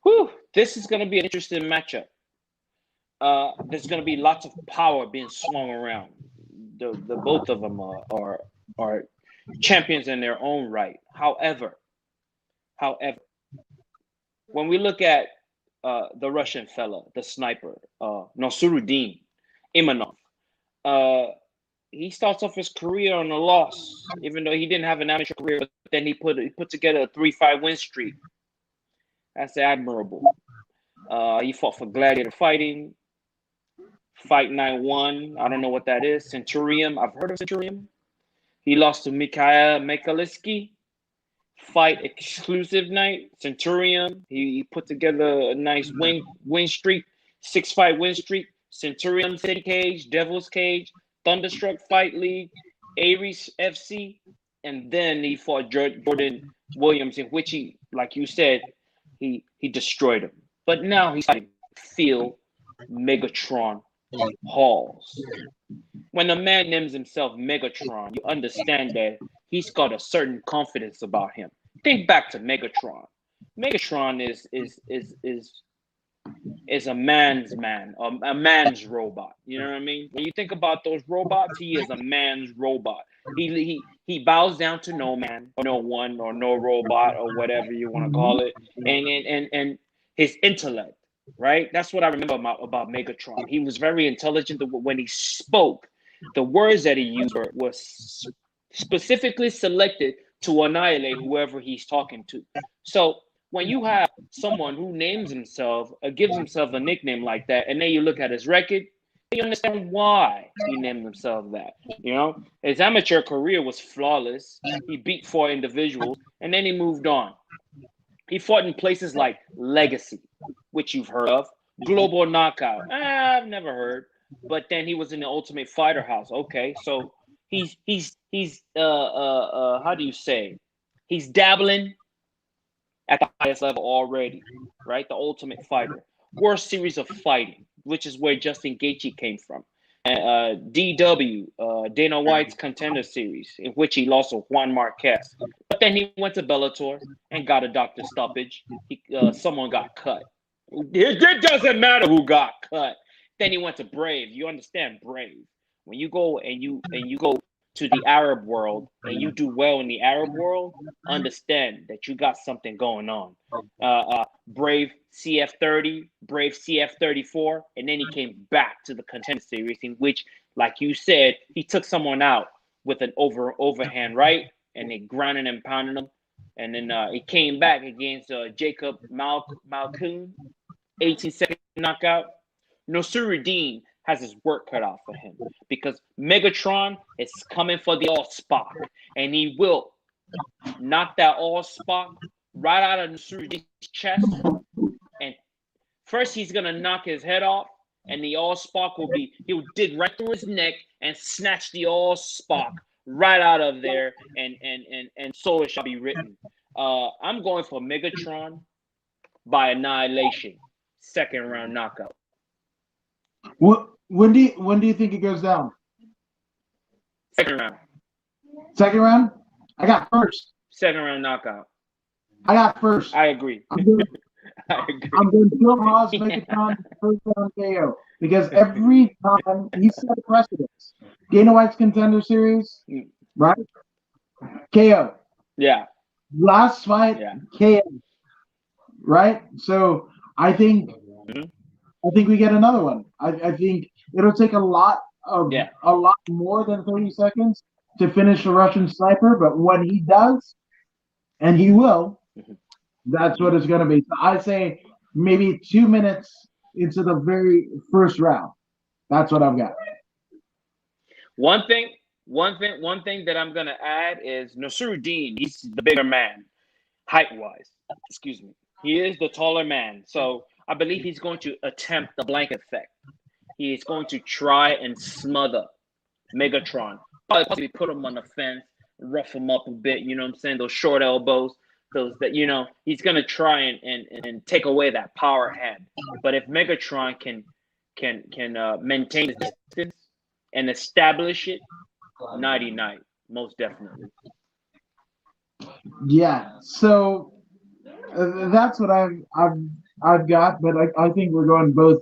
Whew, this is going to be an interesting matchup. There's going to be lots of power being swung around. The both of them are champions in their own right. However, when we look at the Russian fella, the sniper, Nasruddin Imanov, he starts off his career on a loss, even though he didn't have an amateur career. But then he put together a 3-5 win streak. That's admirable. He fought for Gladiator Fighting, Fight 9-1. I don't know what that is. Centurion. I've heard of Centurion. He lost to Mikhail Mikhaliski. Fight Exclusive Night. Centurion. He put together a nice win streak. 6-5 win streak. Centurion City Cage, Devil's Cage, Thunderstruck Fight League, Aries FC, and then he fought Jordan Williams, in which he, like you said, he destroyed him. But now he's fighting Phil Megatron Halls. When a man names himself Megatron, you understand that he's got a certain confidence about him. Think back to Megatron. Megatron is a man's man, a man's robot. You know what I mean? When you think about those robots, he is a man's robot. He bows down to no man, or no one, or no robot, or whatever you want to call it, and his intellect, right? That's what I remember about Megatron. He was very intelligent. When he spoke, the words that he used were specifically selected to annihilate whoever he's talking to. So when you have someone who names himself or gives himself a nickname like that, and then you look at his record, you understand why he named himself that. You know, his amateur career was flawless. He beat 4 individuals, and then he moved on. He fought in places like Legacy, which you've heard of, Global Knockout. I've never heard. But then he was in the Ultimate Fighter House. Okay, so he's how do you say? He's dabbling at the highest level already, right? The Ultimate Fighter, World Series of Fighting, which is where Justin Gaethje came from. DW, Dana White's Contender Series, in which he lost to Juan Marquez. But then he went to Bellator and got a doctor stoppage. Someone got cut. It doesn't matter who got cut. Then he went to Brave. You understand Brave? When you go and you go to the Arab world and you do well in the Arab world, understand that you got something going on. Brave CF30, Brave CF34, and then he came back to the Contender Series, in which, like you said, he took someone out with an overhand right, and they grounded and pounded him. And then he came back against Jacob Malkoun, 18-second knockout. Nasiruddin has his work cut out for him because Megatron is coming for the All-Spark, and he will knock that All-Spark right out of Nasiruddin's chest. And first he's going to knock his head off, and the All-Spark he'll dig right through his neck and snatch the All-Spark right out of there, and so it shall be written. I'm going for Megatron by annihilation, second round knockout. When do you think it goes down? Second round. Second round? I got first. Second round knockout. I got first. I agree. I'm going to Phil Haas Megatron first round KO because every time he set precedents. Dana White's Contender Series, right? KO. Yeah. Last fight, KO. Right? So I think we get another one. I think it'll take a lot more than 30 seconds to finish the Russian sniper, but when he does, and he will, that's what it's going to be. So I say maybe 2 minutes into the very first round. That's what I've got. One thing that I'm going to add is Nasiruddin. He's the bigger man, height-wise. Excuse me. He is the taller man. So I believe he's going to attempt the blanket effect. He is going to try and smother Megatron. Probably possibly put him on the fence, rough him up a bit. You know what I'm saying? Those short elbows. Those that, he's going to try and take away that power hand. But if Megatron can maintain the distance and establish it, 99, most definitely. Yeah. So that's what I've got, but I think we're going both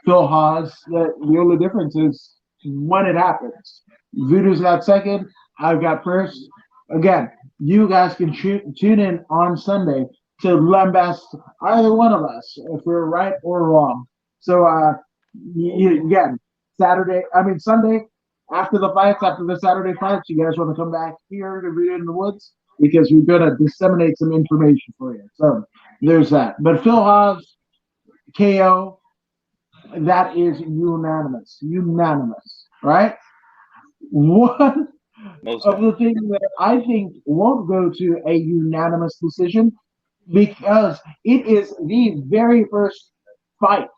Phil Haas. The only difference is when it happens. Voodoo's got second. I've got first. Again, you guys can tune in on Sunday to lambast either one of us if we're right or wrong. So again, Sunday after the Saturday fights, you guys want to come back here to Read in the Woods because we're going to disseminate some information for you. So there's that. But Phil Haas, KO, that is unanimous, right? One of the things that I think won't go to a unanimous decision because it is the very first fight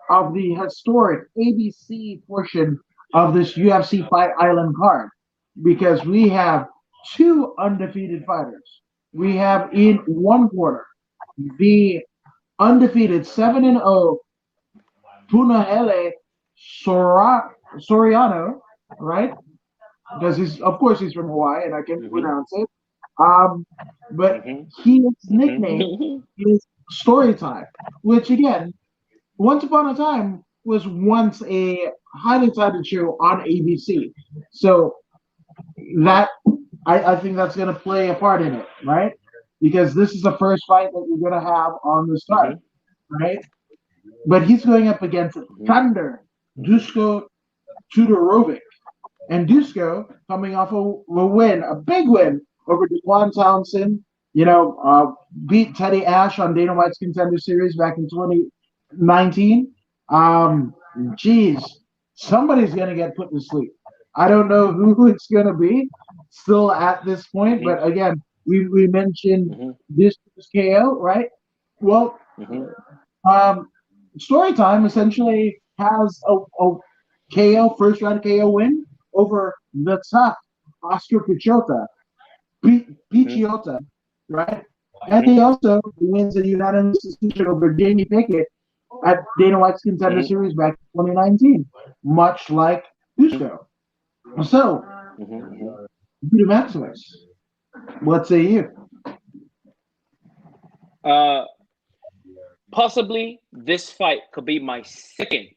of the historic ABC portion of this UFC Fight Island card because we have two undefeated fighters. We have in one corner the undefeated 7-0 Punahele Soriano, right? Because he's from Hawaii and I can't pronounce it. But his nickname is Storytime, which again, once upon a time was once a highly touted show on ABC. So that I think that's going to play a part in it, right? Because this is the first fight that you're going to have on the start, right? But he's going up against Thunder Dusko Tudorovic. And Dusko coming off a big win over DeQuan Townsend, beat Teddy Ash on Dana White's Contender Series back in 2019. Somebody's going to get put to sleep. I don't know who it's going to be still at this point, but again, we mentioned this KO, right? Well, Storytime essentially has a KO, first round KO win over the tough Oscar Pichota, right? And he also wins a unanimous decision over Jamie Pickett at Dana White's Contender Series back in 2019, much like Dusko. So, Voodoo Maximus, what say you? Possibly this fight could be my second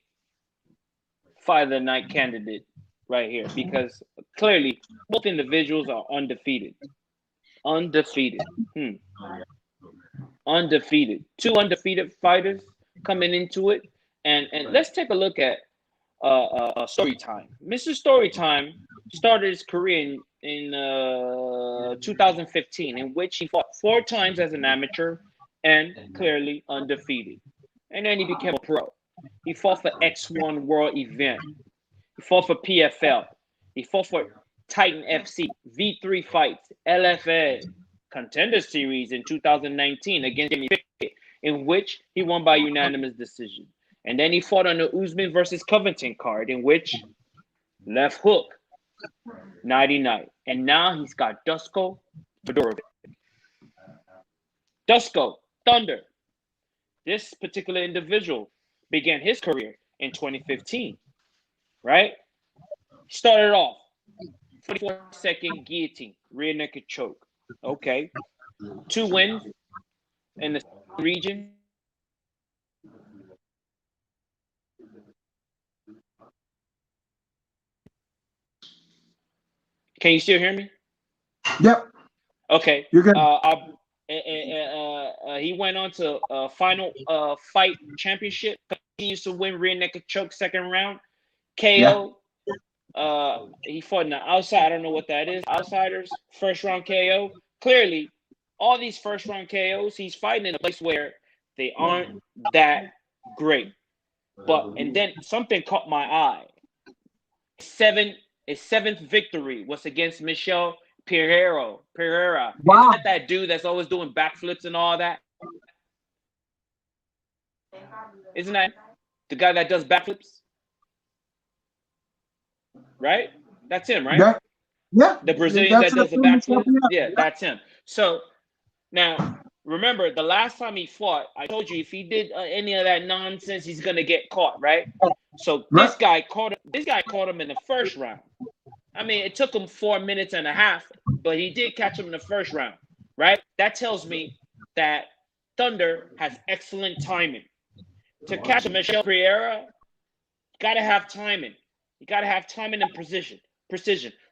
fight of the night candidate right here because clearly both individuals are undefeated. Undefeated. Two undefeated fighters coming into it. And let's take a look at Storytime. Mr. Storytime started his career in 2015, in which he fought 4 times as an amateur and clearly undefeated. And then he became a pro. He fought for X1 World Event. He fought for PFL. He fought for Titan FC, V3 Fights, LFA, Contender Series in 2019 against Jimmy Pickett, in which he won by unanimous decision. And then he fought on the Usman versus Covington card, in which left hook, nighty-night. And now he's got Dusko Todorovic. Dusko, Thunder. This particular individual began his career in 2015, right? Started off 44-second guillotine, rear naked choke. Okay. 2 wins in the region. Can you still hear me? Yep. Okay. You're good. He went on to final fight championship. Continues to win rear naked choke, second round. KO. Yeah. He fought in the outside. I don't know what that is. Outsiders. First round KO. Clearly, all these first round KOs, he's fighting in a place where they aren't that great. And then something caught my eye. His seventh victory was against Michel Pereira. Wow. Isn't that dude that's always doing backflips and all that? Isn't that the guy that does backflips? Right? That's him, right? Yeah. The Brazilian that does the backflip? Yeah, that's him. So now, remember, the last time he fought, I told you if he did any of that nonsense, he's gonna get caught, right? So this guy caught him in the first round. I mean, it took him 4 minutes and a half, but he did catch him in the first round, right? That tells me that Thunder has excellent timing. To catch a Michel Pereira, you gotta have timing. You gotta have timing and precision.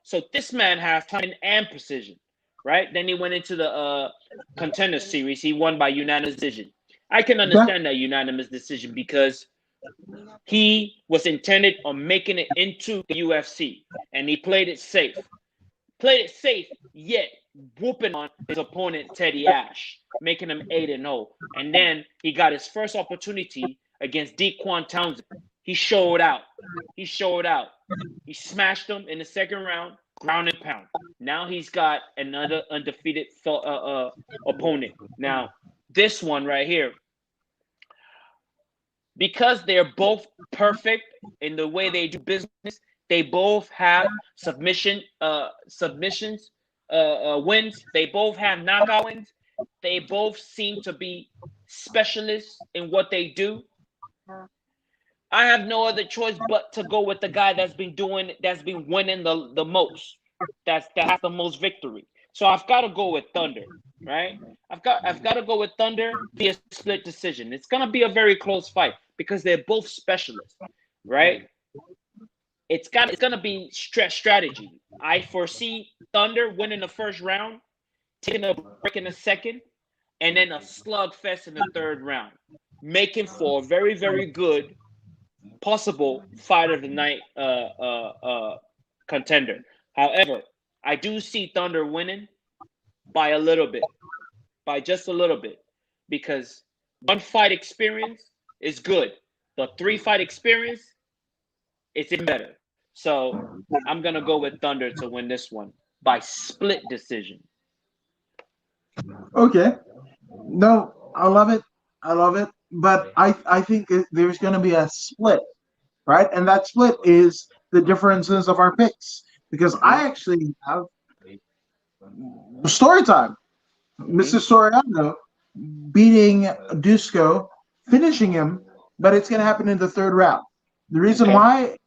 So this man has timing and precision, right? Then he went into the Contender Series. He won by unanimous decision. I can understand that unanimous decision because he was intended on making it into the UFC, and he played it safe. Yet whooping on his opponent Teddy Ash, making him 8-0. And then he got his first opportunity against Dequan Townsend. He showed out. He smashed him in the second round, ground and pound. Now he's got another undefeated opponent. Now, this one right here, because they're both perfect in the way they do business, they both have submissions, wins. They both have knockout wins. They both seem to be specialists in what they do. I have no other choice but to go with the guy that's been winning the most. That's the most victory. So I've got to go with Thunder, right? I've got to go with Thunder via split decision. It's gonna be a very close fight because they're both specialists, right? It's gonna be strategy. I foresee Thunder winning the first round, taking a break in the second, and then a slugfest in the third round, making for a very, very good possible fight of the night contender. However, I do see Thunder winning by a little bit, by just a little bit, because one fight experience is good, but 3 fight experience, it's even better. So I'm gonna go with Thunder to win this one by split decision. Okay. No, I love it. But I think there's going to be a split, right? And that split is the differences of our picks. Because I actually have story time. Mr. Soriano beating Dusko, finishing him, but it's going to happen in the third round. The reason why,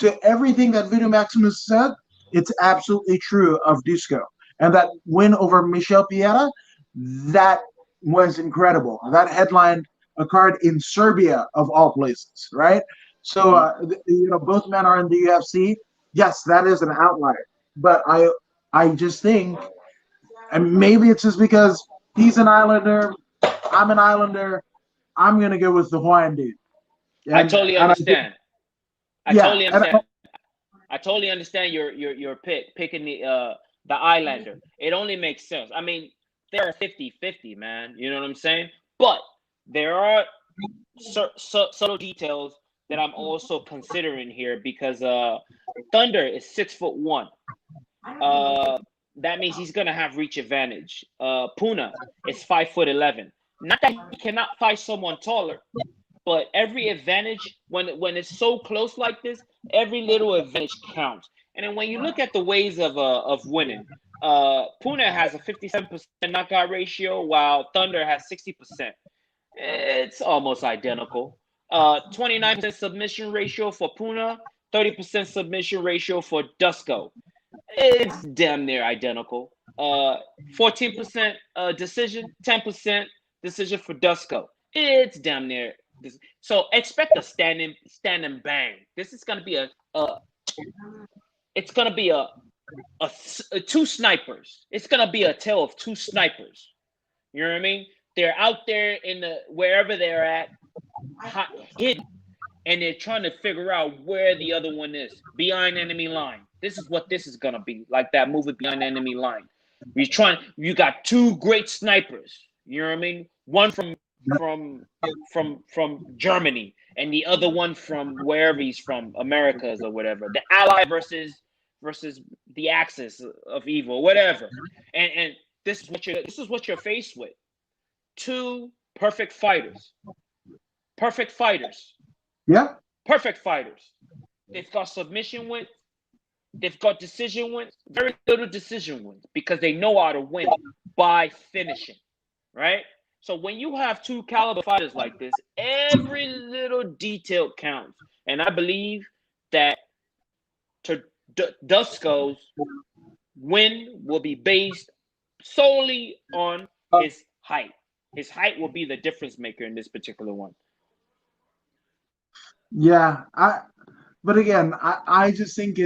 to everything that Voodoo Maximus said, it's absolutely true of Dusko. And that win over Michel Pereira, that was incredible. That headlined a card in Serbia, of all places, right? So, both men are in the UFC. Yes, that is an outlier. But I just think, and maybe it's just because he's an Islander, I'm an Islander, I'm going to go with the Hawaiian dude. I totally understand. I totally understand. I totally understand your picking the Islander. It only makes sense. I mean, there are 50-50, man. You know what I'm saying? But there are subtle details that I'm also considering here because Thunder is 6'1". That means he's gonna have reach advantage. Puna is 5'11". Not that he cannot fight someone taller, but every advantage when it's so close like this, every little advantage counts. And then when you look at the ways of winning, Puna has a 57% knockout ratio, while Thunder has 60%. It's almost identical. 29% submission ratio for Puna, 30% submission ratio for Dusko. It's damn near identical. 14% decision, 10% decision for Dusko. It's damn near. So expect a stand and bang. This is gonna be it's gonna be a two snipers. It's gonna be a tale of two snipers. You know what I mean? They're out there in the wherever they're at, hidden, and they're trying to figure out where the other one is behind enemy line. This is what this is gonna be like, that movie Behind Enemy Line. You got two great snipers. You know what I mean? One from Germany, and the other one from wherever he's from, Americas or whatever. The ally versus the axis of evil, whatever. And this is what you're faced with. Two perfect fighters. Perfect fighters. Yeah. Perfect fighters. They've got submission wins. They've got decision wins. Very little decision wins because they know how to win by finishing, right? So when you have two caliber fighters like this, every little detail counts. And I believe that Dusko's win will be based solely on his height. His height will be the difference maker in this particular one. Yeah, but again, I just think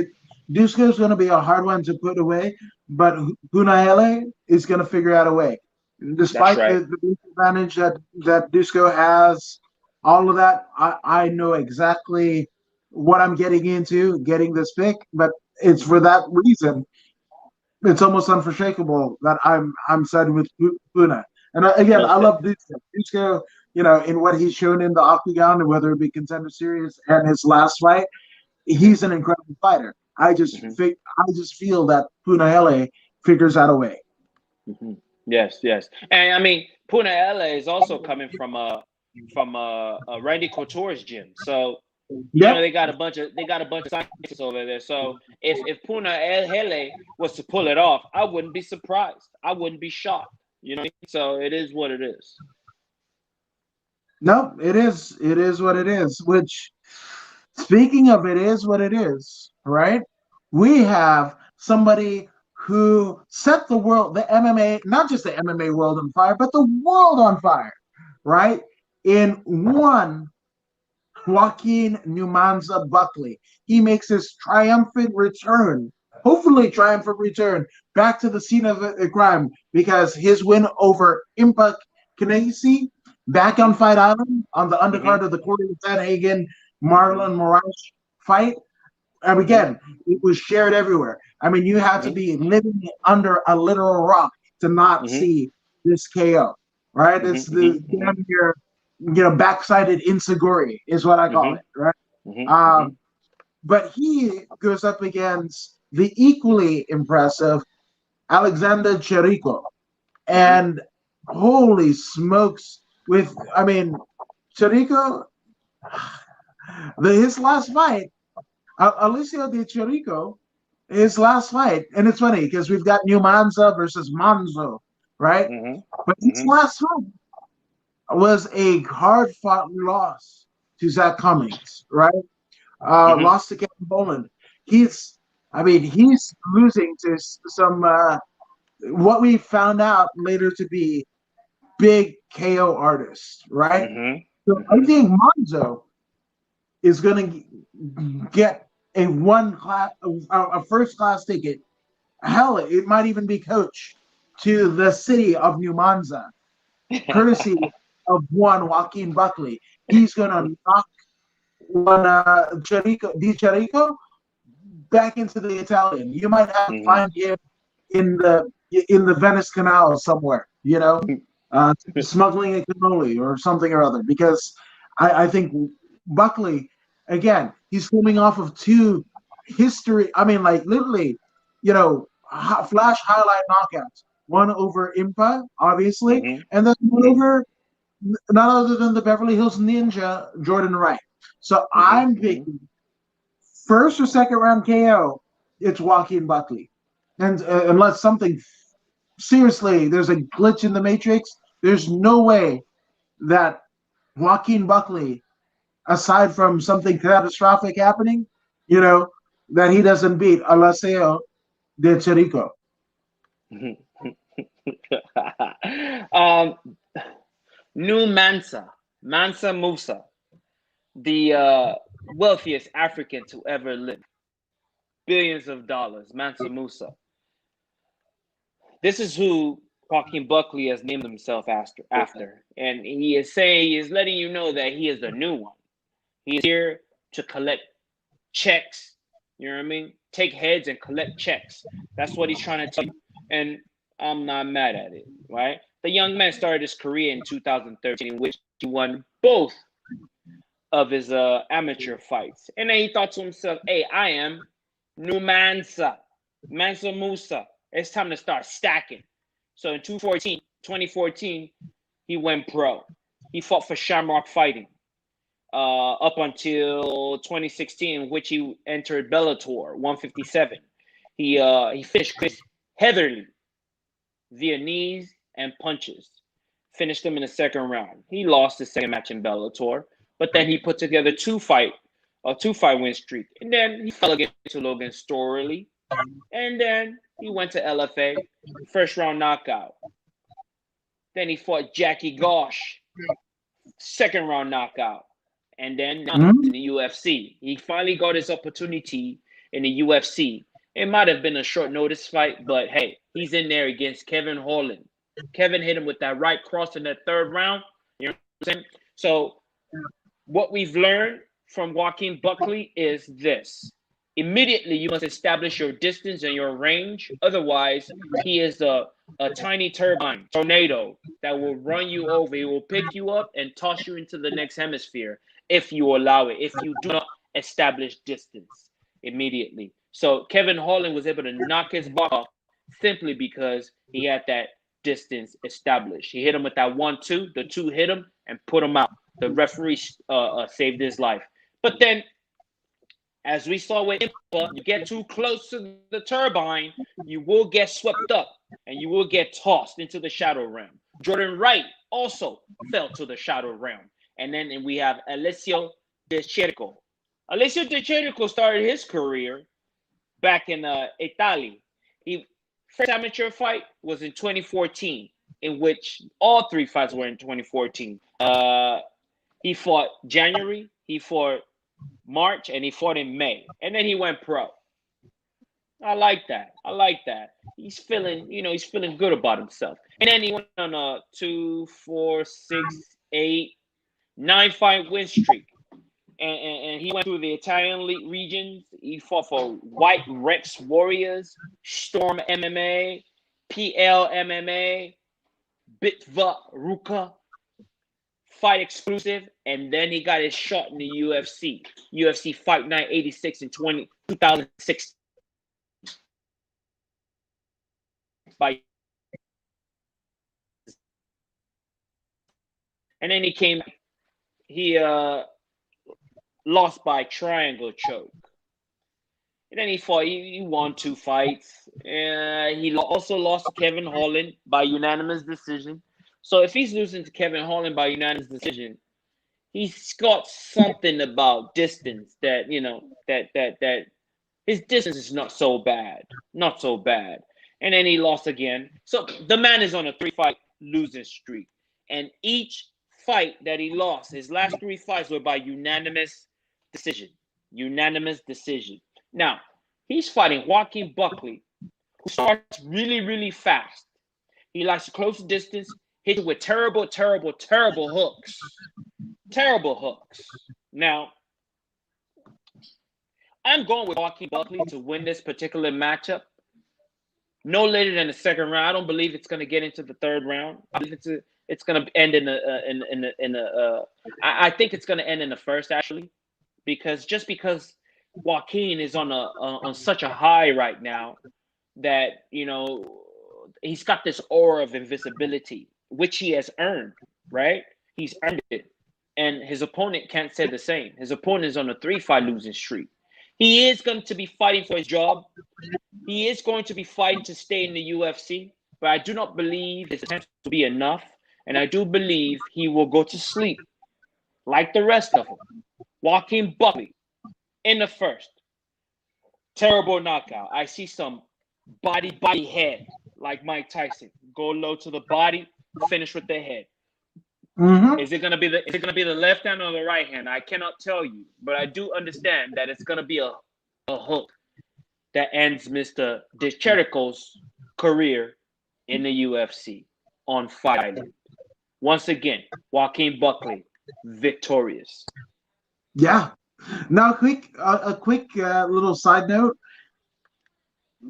Dusko is going to be a hard one to put away, but Punahele is going to figure out a way. Despite the advantage that Dusko has, all of that, I know exactly what I'm getting into, getting this pick, but it's for that reason. It's almost unforshakable that I'm siding with Puna. And again, I love Dusko. Dusko, in what he's shown in the Octagon, whether it be Contender Series and his last fight, he's an incredible fighter. I just feel that Punahele figures out a way. Mm-hmm. Yes. And I mean, Punahele is also coming from Randy Couture's gym. So they got a bunch of scientists over there. So if Punahele was to pull it off, I wouldn't be surprised. I wouldn't be shocked. So it is what it is. No, it is. It is what it is. Which, speaking of it is what it is, right? We have somebody who set the world, the MMA, not just the MMA world on fire, but the world on fire, right? In one, Joaquin Numanza Buckley. He makes his hopefully triumphant return, back to the scene of the crime, because his win over Impa Kanesi back on Fight Island on the undercard of the Corey Sanhagen Marlon Moraes fight. And again, it was shared everywhere. I mean, you had to be living under a literal rock to not see this KO, right? It's the damn near, backsided insecurity is what I call it, right? But he goes up against the equally impressive Alexander Chirico. And holy smokes, Chirico, his last fight, Alicio de Chirico, his last fight, and it's funny because we've got Numanza versus Manzo, right? But his last fight was a hard-fought loss to Zach Cummings, right? Lost to Kevin Boland. He's losing to some what we found out later to be big KO artists, right? So I think Manzo is going to get a first-class ticket. Hell, it might even be coach to the city of Numanza, courtesy of one Joaquin Buckley. He's going to knock one Chirico, back into the Italian. You might have to find him in the Venice Canal somewhere, smuggling a cannoli or something or other. Because I think Buckley, again, he's coming off of two history. I mean, like literally, flash highlight knockouts. One over Impa, obviously, and then one over none other than the Beverly Hills Ninja, Jordan Wright. So I'm picking first or second round KO. It's Joaquin Buckley, and unless something seriously, there's a glitch in the matrix. There's no way that Joaquin Buckley, aside from something catastrophic happening, that he doesn't beat Alessio de Chirico. New Mansa Musa, the wealthiest African to ever live. Billions of dollars, Mansa Musa. This is who Joaquin Buckley has named himself after. And he is letting you know that he is the new one. He is here to collect checks. You know what I mean? Take heads and collect checks. That's what he's trying to tell you. And I'm not mad at it, right? The young man started his career in 2013, in which he won both of his amateur fights. And then he thought to himself, hey, I am new Mansa Musa. It's time to start stacking. So in 2014, he went pro. He fought for Shamrock Fighting up until 2016, in which he entered Bellator 157. He finished Chris Heatherly via knees and punches. Finished him in the second round. He lost his second match in Bellator, but then he put together a two-fight win streak. And then he fell against Logan Storley. And then he went to LFA, first round knockout. Then he fought Jackie Gosh, second round knockout. And then now in the UFC. He finally got his opportunity in the UFC. It might have been a short notice fight, but hey, he's in there against Kevin Holland. Kevin hit him with that right cross in that third round. You know what I'm saying? So what we've learned from Joaquin Buckley is this. Immediately, you must establish your distance and your range. Otherwise, he is a tiny turbine, tornado, that will run you over. He will pick you up and toss you into the next hemisphere if you allow it, if you do not establish distance immediately. So Kevin Holland was able to knock his block off simply because he had that distance established. He hit him with that 1-2. The 2 hit him and put him out. The referee saved his life. But then, as we saw with Impa, you get too close to the turbine, you will get swept up and you will get tossed into the shadow realm. Jordan Wright also fell to the shadow realm. And then we have Alessio De Chirico. Alessio De Chirico started his career back in Italy. His first amateur fight was in 2014, in which all 3 fights were in 2014. He fought January, he fought March, and he fought in May. And then he went pro. I like that. He's feeling good about himself. And then he went on a 2, 4, 6, 8, 9-fight win streak. And he went through the Italian league regions. He fought for White Rex Warriors, Storm MMA, PL MMA, Bitva Ruka, Fight Exclusive, and then he got his shot in the UFC Fight Night 86 in 2006. And then he lost by triangle choke. And then he won 2 fights. He also lost to Kevin Holland by unanimous decision. So if he's losing to Kevin Holland by unanimous decision, he's got something about distance that, that his distance is not so bad. And then he lost again. So the man is on a 3-fight losing streak. And each fight that he lost, his last 3 fights were by unanimous decision. Now, he's fighting Joaquin Buckley, who starts really, really fast. He likes to close the distance, hit you with terrible hooks. Now, I am going with Joaquin Buckley to win this particular matchup. No later than the second round. I don't believe it's going to get into the third round. I believe it's going to end I think it's going to end in the first, actually, because Joaquin is on such a high right now that he's got this aura of invisibility, which he has earned. Right? He's earned it, and his opponent can't say the same. His opponent is on a 3-fight losing streak. He is going to be fighting for his job. He is going to be fighting to stay in the UFC, but I do not believe his attempts will be enough, and I do believe he will go to sleep like the rest of them. Joaquin Buckley in the first. Terrible knockout. I see some body head like Mike Tyson. Go low to the body, finish with the head. Mm-hmm. Is it gonna be the left hand or the right hand? I cannot tell you, but I do understand that it's gonna be a hook that ends Mr. DeCherico's career in the UFC on Fight Island. Once again, Joaquin Buckley victorious. Yeah. Now, a quick little side note.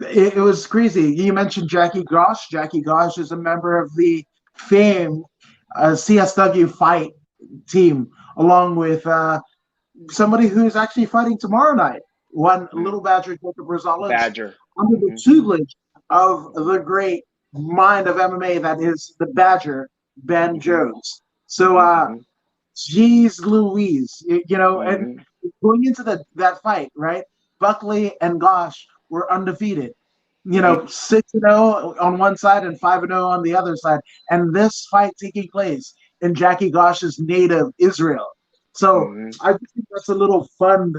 It was crazy. You mentioned Jackie Gosh. Jackie Gosh is a member of the famed CSW fight team, along with somebody who's actually fighting tomorrow night. One Little Badger Jacob Rosales Badger under the tutelage of the great mind of MMA that is the Badger, Ben Jones. So, geez Louise, and going into that fight, right? Buckley and Gosh were undefeated. 6-0 on one side and 5-0 on the other side. And this fight taking place in Jackie Gosh's native Israel. So I think that's a little fun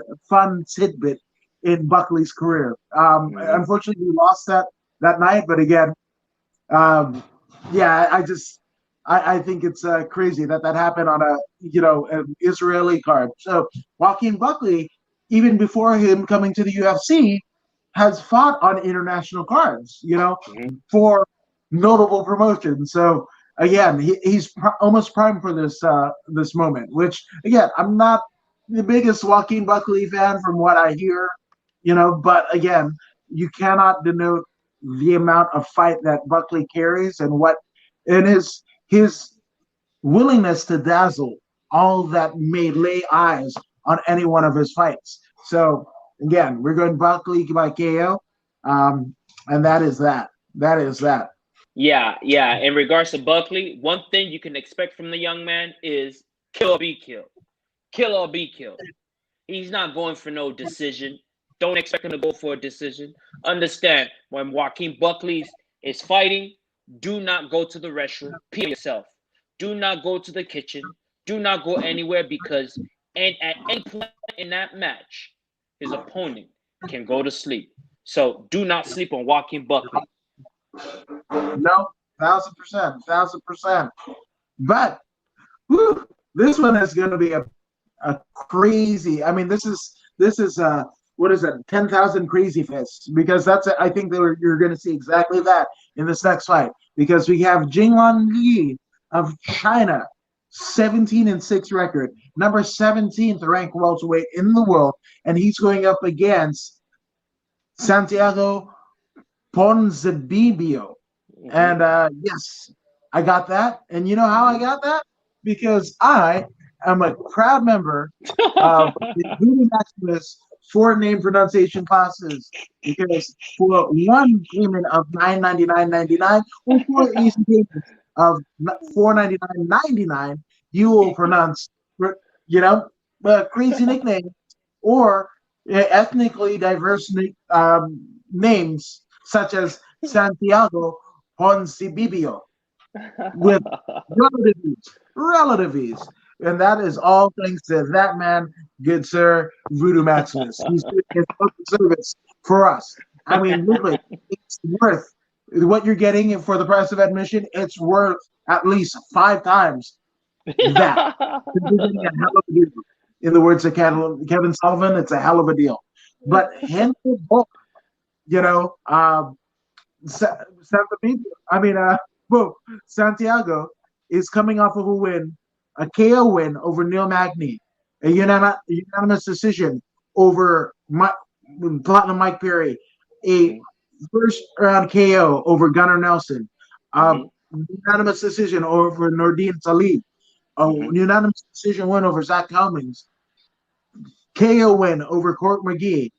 tidbit in Buckley's career. Unfortunately, we lost that night, but again, I think it's crazy that happened on an Israeli card. So Joaquin Buckley, even before him coming to the UFC, has fought on international cards, for notable promotions. So again, he's almost primed for this moment. Which again, I'm not the biggest Joaquin Buckley fan from what I hear, but again, you cannot denote the amount of fight that Buckley carries and his willingness to dazzle all that may lay eyes on any one of his fights. So again, we're going Buckley by KO, and that is that. That is that. Yeah. In regards to Buckley, one thing you can expect from the young man is kill or be killed. Kill or be killed. He's not going for no decision. Don't expect him to go for a decision. Understand, when Joaquin Buckley is fighting, do not go to the restroom. Pee yourself. Do not go to the kitchen. Do not go anywhere, because at any point in that match, his opponent can go to sleep. So do not sleep on Joaquin Buckley. No, 1,000%. But this one is going to be a crazy. I mean, this is what is it? 10,000 crazy fists, because I think you're going to see exactly that in this next fight, because we have Jinglan Li of China, 17-6 record, number 17th ranked welterweight in the world, and he's going up against Santiago Ponzinibbio. And yes, I got that. And you know how I got that? Because I am a proud member of the Voodoo Maximus 4 name pronunciation classes, because for one payment of $999.99 or 4 easy payments of $499.99, you will pronounce, crazy nicknames or ethnically diverse names such as Santiago Ponzinibbio with relative ease. And that is all thanks to that man, good sir, Voodoo Maximus. He's doing his public service for us. I mean, literally, it's worth what you're getting for the price of admission. It's worth at least 5 times that. In the words of Kevin Sullivan, it's a hell of a deal. But Henry Bull, Santiago is coming off of a KO win over Neil Magny, a unanimous decision over Platinum Mike Perry, a Mhm. first round KO over Gunnar Nelson, Mhm. unanimous decision over Nordine Talib, a Mhm. unanimous decision win over Zach Cummings, KO win over Court McGee.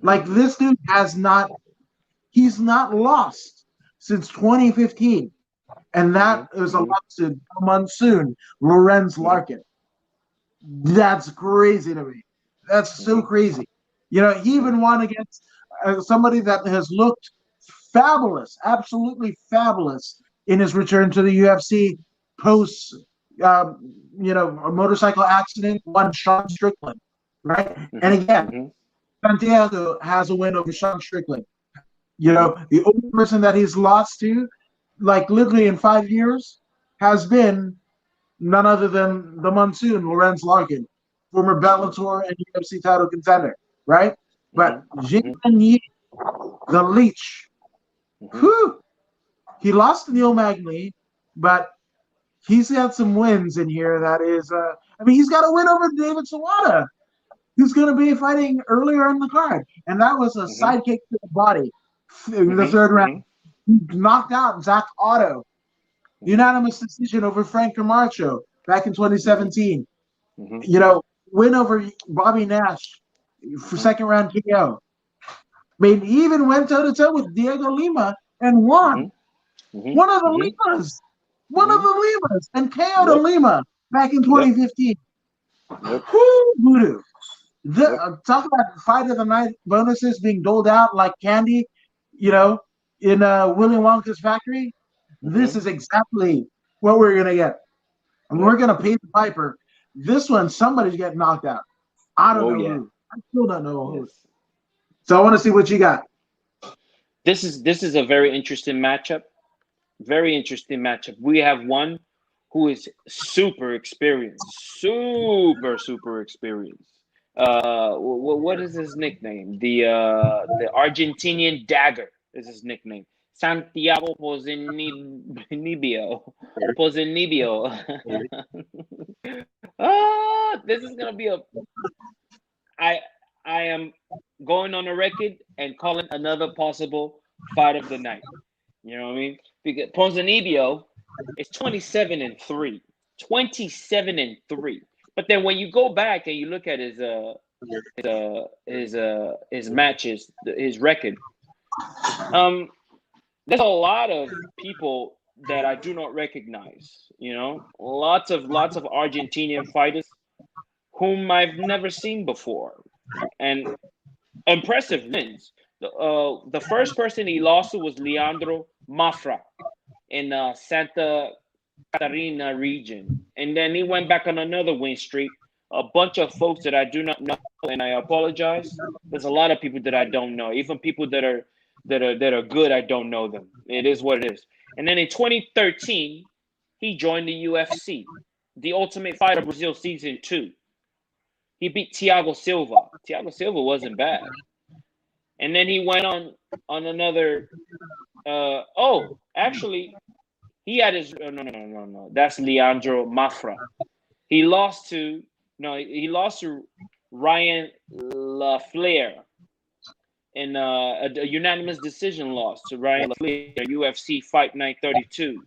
Like Mhm. this dude he's not lost since 2015. And that Mhm. is a Mhm. loss to Monsoon, Lorenz Mhm. Larkin. That's crazy to me. That's so Mhm. crazy. You know, he Mhm. even won against somebody that has looked fabulous, absolutely fabulous in his return to the UFC post, a motorcycle accident. Won Sean Strickland, right? And Mhm. again, Mhm. Santiago has a win over Sean Strickland. You Mhm. know, the only person that he's lost to, like literally in 5 years, has been none other than the Monsoon, Lorenz Larkin, former Mhm. Bellator and UFC title contender, right? But Mhm. Jin Mhm. Yi, the Leech, Mhm. whew, he lost to Neil Magny, but he's got some wins in here that is, I mean, he's got a win over David Sawada, who's going to be fighting earlier in the card. And that was a Mhm. sidekick to the body in the Mhm. third round. Mhm. He knocked out Zach Otto, Mhm. unanimous decision over Frank Camacho back in Mhm. 2017. Mhm. You know, win over Bobby Nash for Mhm. second round KO. I mean, he even went toe to toe with Diego Lima and won. Mhm. Mhm. One of the Mhm. Limas, one of Mhm. the Limas, and KO'd a Yep. Lima back in Yep. 2015. Yep. Whoo, voodoo. Yep. Talk about fight of the night bonuses being doled out like candy, you know, in Willy Wonka's factory. This Mhm. is exactly what we're gonna get, and we're Yep. gonna pay the piper. This one, somebody's getting knocked out. I don't Oh know yeah. who. I still don't know who. Yes. So I want to see what you got. This is a very interesting matchup. Very interesting matchup. We have one who is super experienced, super experienced. What is his nickname? The Argentinian Dagger is his nickname. Santiago Pozinibio. Pozinibio. This is gonna be a. I I am going on a record and calling another possible fight of the night. You know what I mean? Because Ponzinibbio is 27-3. 27-3. But then when you go back and you look at his matches, his record, um, there's a lot of people that I do not recognize. You know, lots of Argentinian fighters whom I've never seen before, and impressive wins. The first person he lost to was Leandro Mafra in Santa Catarina region. And then he went back on another win streak. A bunch of folks that I do not know, and I apologize. There's a lot of people that I don't know. Even people that are good, I don't know them. It is what it is. And then in 2013, he joined the UFC, the Ultimate Fighter Brazil Season 2. He beat Thiago Silva. Thiago Silva wasn't bad. And then he went on another. Actually, he had his no. That's Leandro Mafra. He lost to Ryan LaFleur in a unanimous decision loss to Ryan LaFleur, UFC Fight Night 32.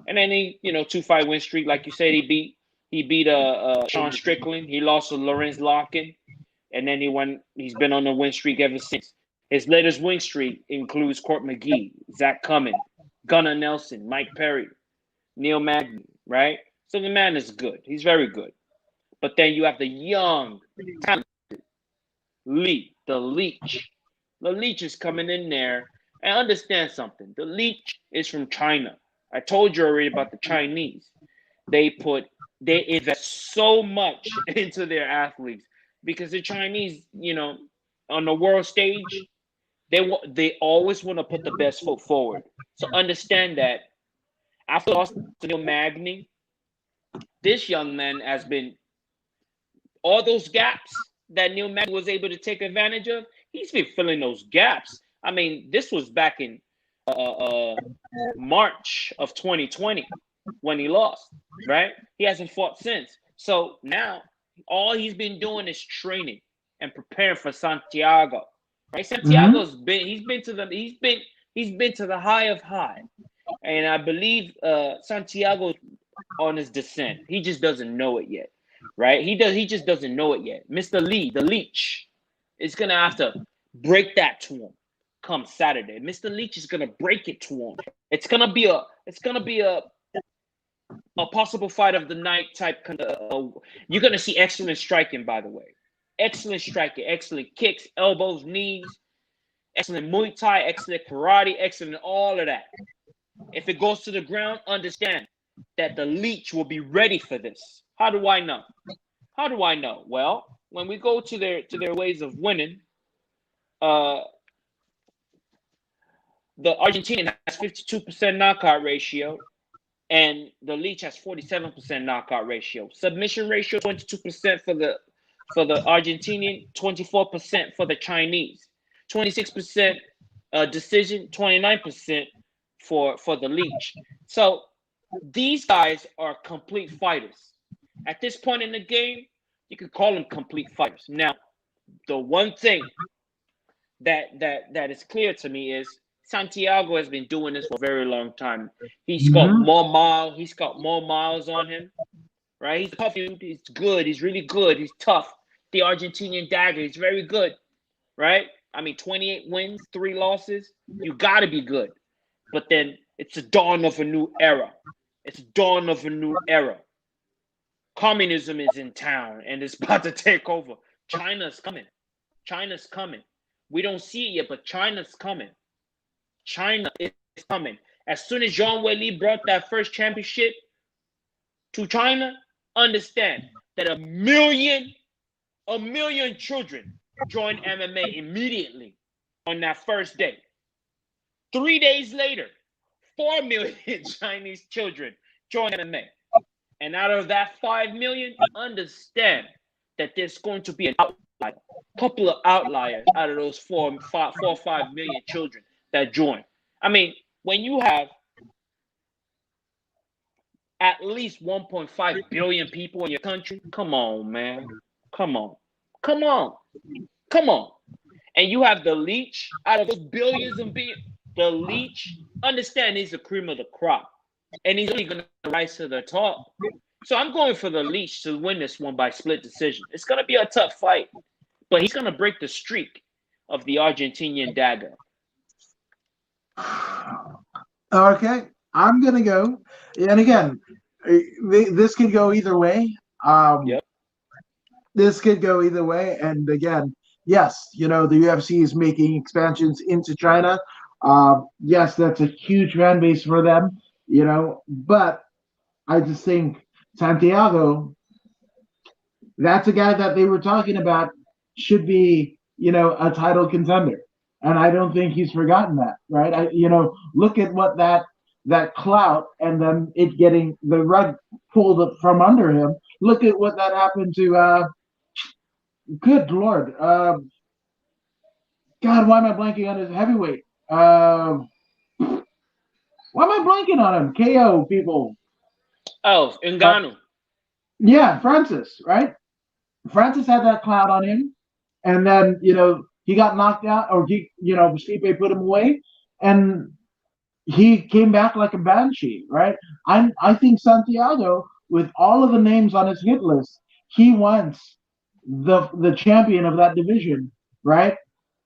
And then he, 2-fight win streak, like you said, he beat Sean Strickland. He lost to Lorenz Larkin, and then he's been on a win streak ever since. His latest win streak includes Court McGee, Zach Cummins, Gunnar Nelson, Mike Perry, Neil Magny, right? So the man is good. He's very good. But then you have the young, talented Lee, the Leech. The Leech is coming in there. And understand something. The Leech is from China. I told you already about the Chinese. They invest so much into their athletes because the Chinese, on the world stage, they always want to put the best foot forward. So understand that after loss to Neil Magny, this young man has been all those gaps that Neil Magny was able to take advantage of. He's been filling those gaps. I mean, this was back in March of 2020 when he lost, right? He hasn't fought since. So now all he's been doing is training and preparing for Santiago. Right? Mm-hmm. He's been to the high of high. And I believe Santiago's on his descent. He just doesn't know it yet. Right? He just doesn't know it yet. Mr. Lee, the Leech, is gonna have to break that to him come Saturday. Mr. Leach is gonna break it to him. It's gonna be a possible fight of the night type. You're gonna see excellent striking, by the way. Excellent striking, excellent kicks, elbows, knees, excellent Muay Thai, excellent karate, excellent all of that. If it goes to the ground, understand that the Leech will be ready for this. How do I know? How do I know? Well, when we go to their ways of winning, the Argentinian has 52% knockout ratio, and the Leech has 47% knockout ratio. Submission ratio 22% for the Argentinian, 24% for the Chinese, 26% decision, 29% for the Leech. So these guys are complete fighters. At this point in the game, you could call them complete fighters. Now, the one thing that is clear to me is Santiago has been doing this for a very long time. He's got more miles. He's got more miles on him, right? He's tough. He's good. He's really good. He's tough. The Argentinian dagger. He's very good, right? I mean, 28 wins, 3 losses. You got to be good. But then it's the dawn of a new era. It's the dawn of a new era. Communism is in town and it's about to take over. China's coming. China's coming. We don't see it yet, but China's coming. China is coming. As soon as Jean Weili brought that first championship to China, understand that a million children joined MMA immediately on that first day. 3 days later, 4 million Chinese children joined MMA. And out of that 5 million, understand that there's going to be a couple of outliers out of those 4 or 5 million children that join. I mean, when you have at least 1.5 billion people in your country, come on, man. Come on. And you have the Leech out of those billions and billions. The Leech, understand he's the cream of the crop. And he's only going to rise to the top. So I'm going for the Leech to win this one by split decision. It's going to be a tough fight. But he's going to break the streak of the Argentinian dagger. Okay, I'm going to go. And again, this could go either way. Yep. This could go either way. And again, yes, the UFC is making expansions into China. Yes, that's a huge fan base for them, but I just think Santiago, that's a guy that they were talking about should be, a title contender. And I don't think he's forgotten that, right? Look at what that clout and then it getting the rug pulled up from under him. Look at what that happened to, good Lord. God, why am I blanking on his heavyweight? Why am I blanking on him? KO people. Oh, Ngannou. Yeah, Francis, right? Francis had that cloud on him, and then he got knocked out, or Stipe put him away, and he came back like a banshee, right? I think Santiago, with all of the names on his hit list, he wants the champion of that division, right?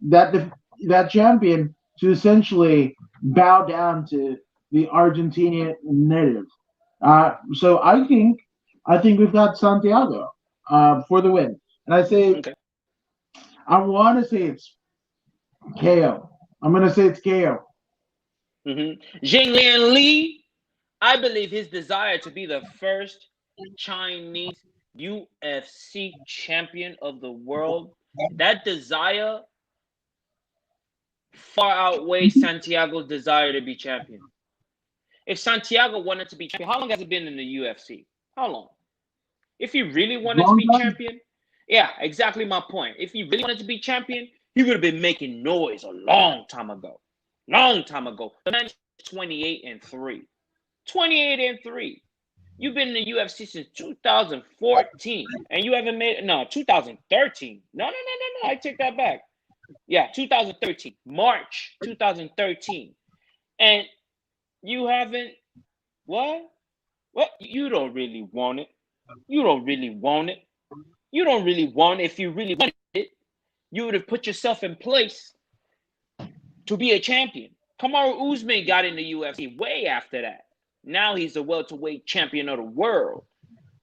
That champion to essentially bow down to the Argentinian native. So I think we've got Santiago for the win, and I say Okay. I want to say it's KO. I'm going to say it's KO. Jinglian Li, I believe his desire to be the first Chinese UFC champion of the world, that desire far outweighs Santiago's desire to be champion. If Santiago wanted to be champion, how long has he been in the UFC? How long? If he really wanted to be champion, yeah, exactly my point. If he really wanted to be champion, he would have been making noise a long time ago. Long time ago. The man is 28-3. 28-3. You've been in the UFC since 2014, and you haven't made 2013. No. I take that back. Yeah, 2013, March 2013, and you haven't what? What? You don't really want it. You don't really want it. You don't really want it. If you really wanted it, you would have put yourself in place to be a champion. Kamaru Usman got in the UFC way after that. Now he's the welterweight champion of the world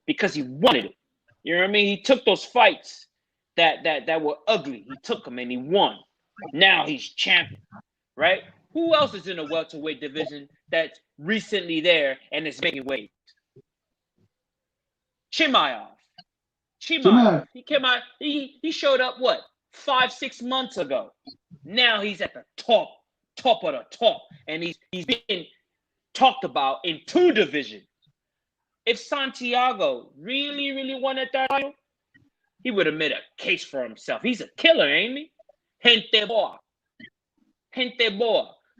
because he wanted it. You know what I mean? He took those fights that were ugly. He took them and he won. Now he's champion, right? Who else is in the welterweight division that's recently there and is making weight? Chimaev. He came out. He showed up 5-6 months ago. Now he's at the top of the top, and he's been talked about in 2 divisions. If Santiago really wanted that title, he would have made a case for himself. He's a killer, ain't he? Gente boa.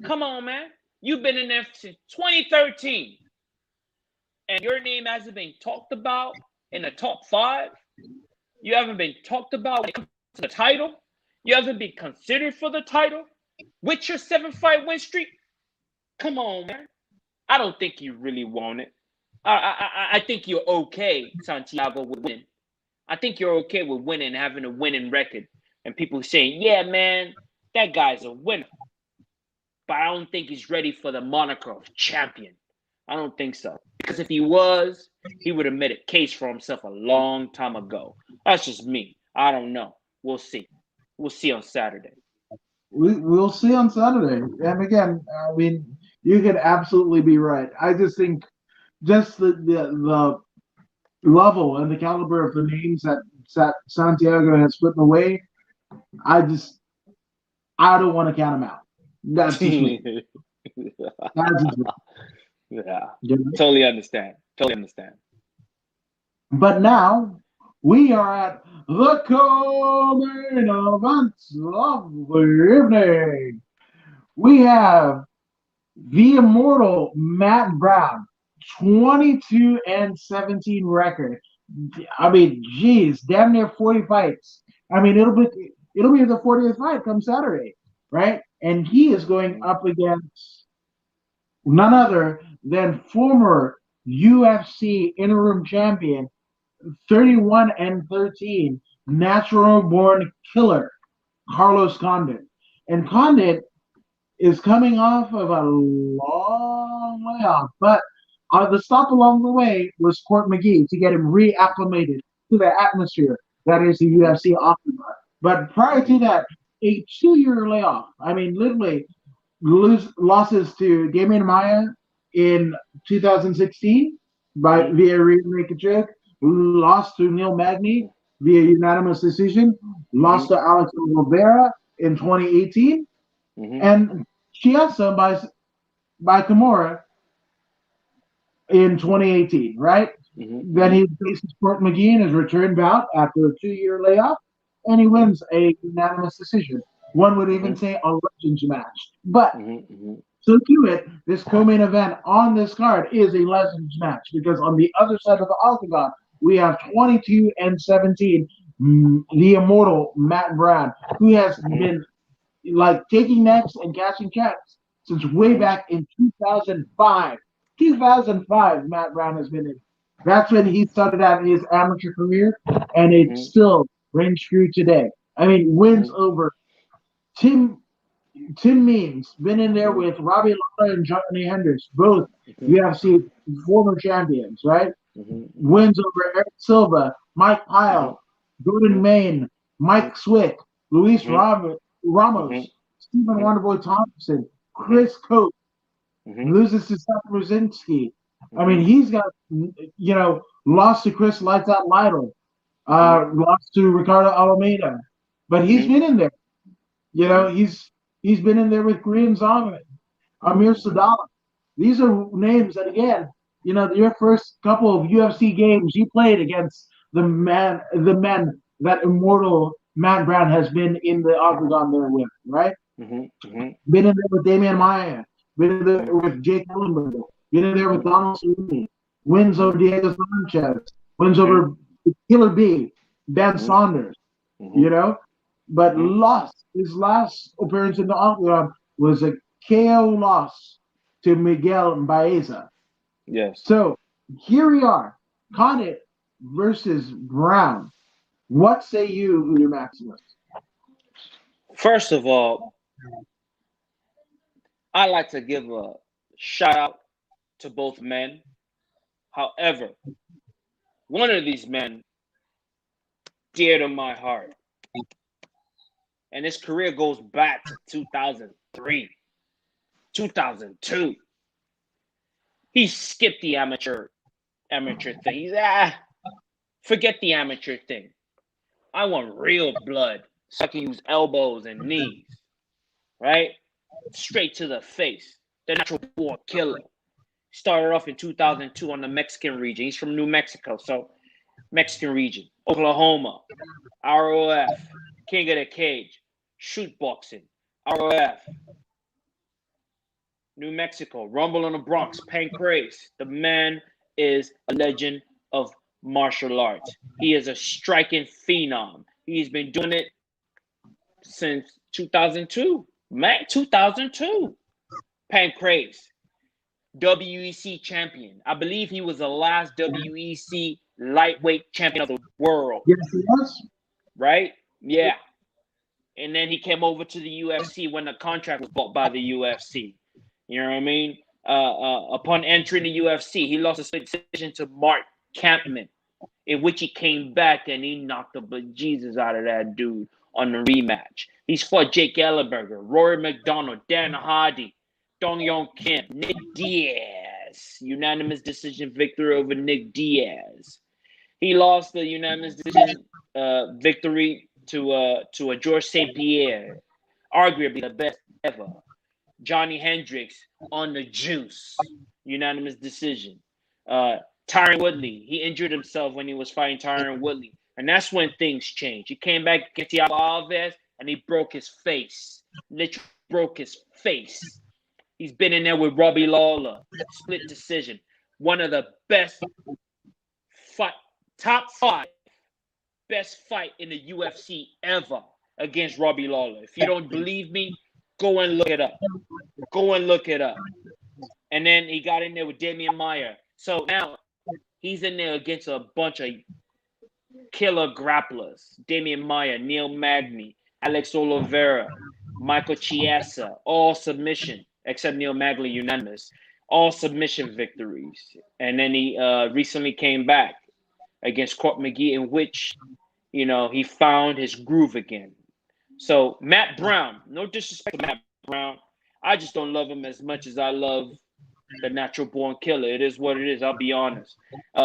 Come on, man. You've been in there since 2013, and your name hasn't been talked about in the top 5. You haven't been talked about when it comes to the title. You haven't been considered for the title with your 7-fight win streak. Come on, man. I don't think you really want it. I think you're okay, Santiago, with winning. I think you're okay with winning, having a winning record. And people saying, yeah, man, that guy's a winner. But I don't think he's ready for the moniker of champion. I don't think so. Because if he was, he would have made a case for himself a long time ago. That's just me. I don't know. We'll see. We'll see on Saturday. We'll see on Saturday. And again, I mean, you could absolutely be right. I just think just the level and the caliber of the names that Santiago has put away, I don't want to count him out. That's just me. That's just me. Yeah. Totally understand. But now we are at the co-main event of the evening. We have the immortal Matt Brown, 22-17 record. I mean, geez, damn near 40 fights. I mean, it'll be the 40th fight come Saturday, right? And he is going up against none other than former UFC interim champion, 31-13, natural-born killer, Carlos Condit. And Condit is coming off of a long way off, but the stop along the way was Court McGee to get him reacclimated to the atmosphere that is the UFC octagon. But prior to that, a 2-year layoff. I mean, literally losses to Damian Maia in 2016 via rear naked choke, lost to Neil Magny via unanimous decision, lost to Alex Oliveira in 2018, and Chiesa by Kimura in 2018, right? Then he faces Court McGee in his return bout after a 2-year layoff, and he wins a unanimous decision. One would even say a legends match. But so to it, this co-main event on this card is a legends match because on the other side of the octagon, we have 22-17, the immortal Matt Brown, who has been like taking necks and cashing checks since way back in 2005. 2005, Matt Brown has been in. That's when he started out his amateur career, and it still rings true today. I mean, wins over Tim Means, been in there with Robbie Lawler and Johnny Hendricks, both UFC former champions, right? Wins over Eric Silva, Mike Pyle, Gordon Main, Mike Swick, Luis Ramos, Stephen Wonderboy Thompson, Chris Coates, loses to Seth Rosinski. I mean, he's got, lost to Chris Lights Out Lytle, lost to Ricardo Alameda, but he's been in there. He's been in there with Korean Zombie, Amir Sadala. These are names that, again, your first couple of UFC games you played against the men that immortal Matt Brown has been in the octagon there with, right? Been in there with Damian Maia, been in there with Jake Ellenberger, been in there with Donald Cerrone, wins over Diego Sanchez, wins over Killer B, Ben Saunders, you know, but lost. His last appearance in the octagon was a KO loss to Miguel Baeza. Yes. So here we are, Condit versus Brown. What say you, Udo Maximus? First of all, I like to give a shout out to both men. However, one of these men dear to my heart, and his career goes back to 2003, 2002. He skipped the amateur thing. He's forget the amateur thing. I want real blood, so I can use elbows and knees, right? Straight to the face. The natural born killer. Started off in 2002 on the Mexican region. He's from New Mexico, so Mexican region. Oklahoma, ROF, King of the Cage, shoot boxing, ROF. New Mexico, Rumble in the Bronx, Pancrase. The man is a legend of martial arts. He is a striking phenom. He's been doing it since 2002. Man, 2002. Pancrase, WEC champion. I believe he was the last WEC lightweight champion of the world. Yes, he was. Right? Yeah. And then he came over to the UFC when the contract was bought by the UFC. You know what I mean? Upon entering the UFC, he lost a split decision to Mark Campman, in which he came back and he knocked the bejesus out of that dude on the rematch. He's fought Jake Ellenberger, Rory McDonald, Dan Hardy, Dong Yong Kim, Nick Diaz. Unanimous decision victory over Nick Diaz. He lost the unanimous decision victory to a George St. Pierre, arguably the best ever. Johnny Hendricks on the juice, unanimous decision. Tyron Woodley, he injured himself when he was fighting Tyron Woodley, and that's when things changed. He came back against Thiago Alves, and he broke his face. Literally broke his face. He's been in there with Robbie Lawler, split decision. One of the best top 5 best fight in the UFC ever against Robbie Lawler. If you don't believe me, go and look it up. Go and look it up. And then he got in there with Damian Maia. So now he's in there against a bunch of killer grapplers. Damian Maia, Neil Magny, Alex Oliveira, Michael Chiesa, all submission, except Neil Magny unanimous. All submission victories. And then he recently came back against Court McGee, in which, you know, he found his groove again. So Matt Brown, no disrespect to Matt Brown, I just don't love him as much as I love the natural born killer. It is what it is. I'll be honest.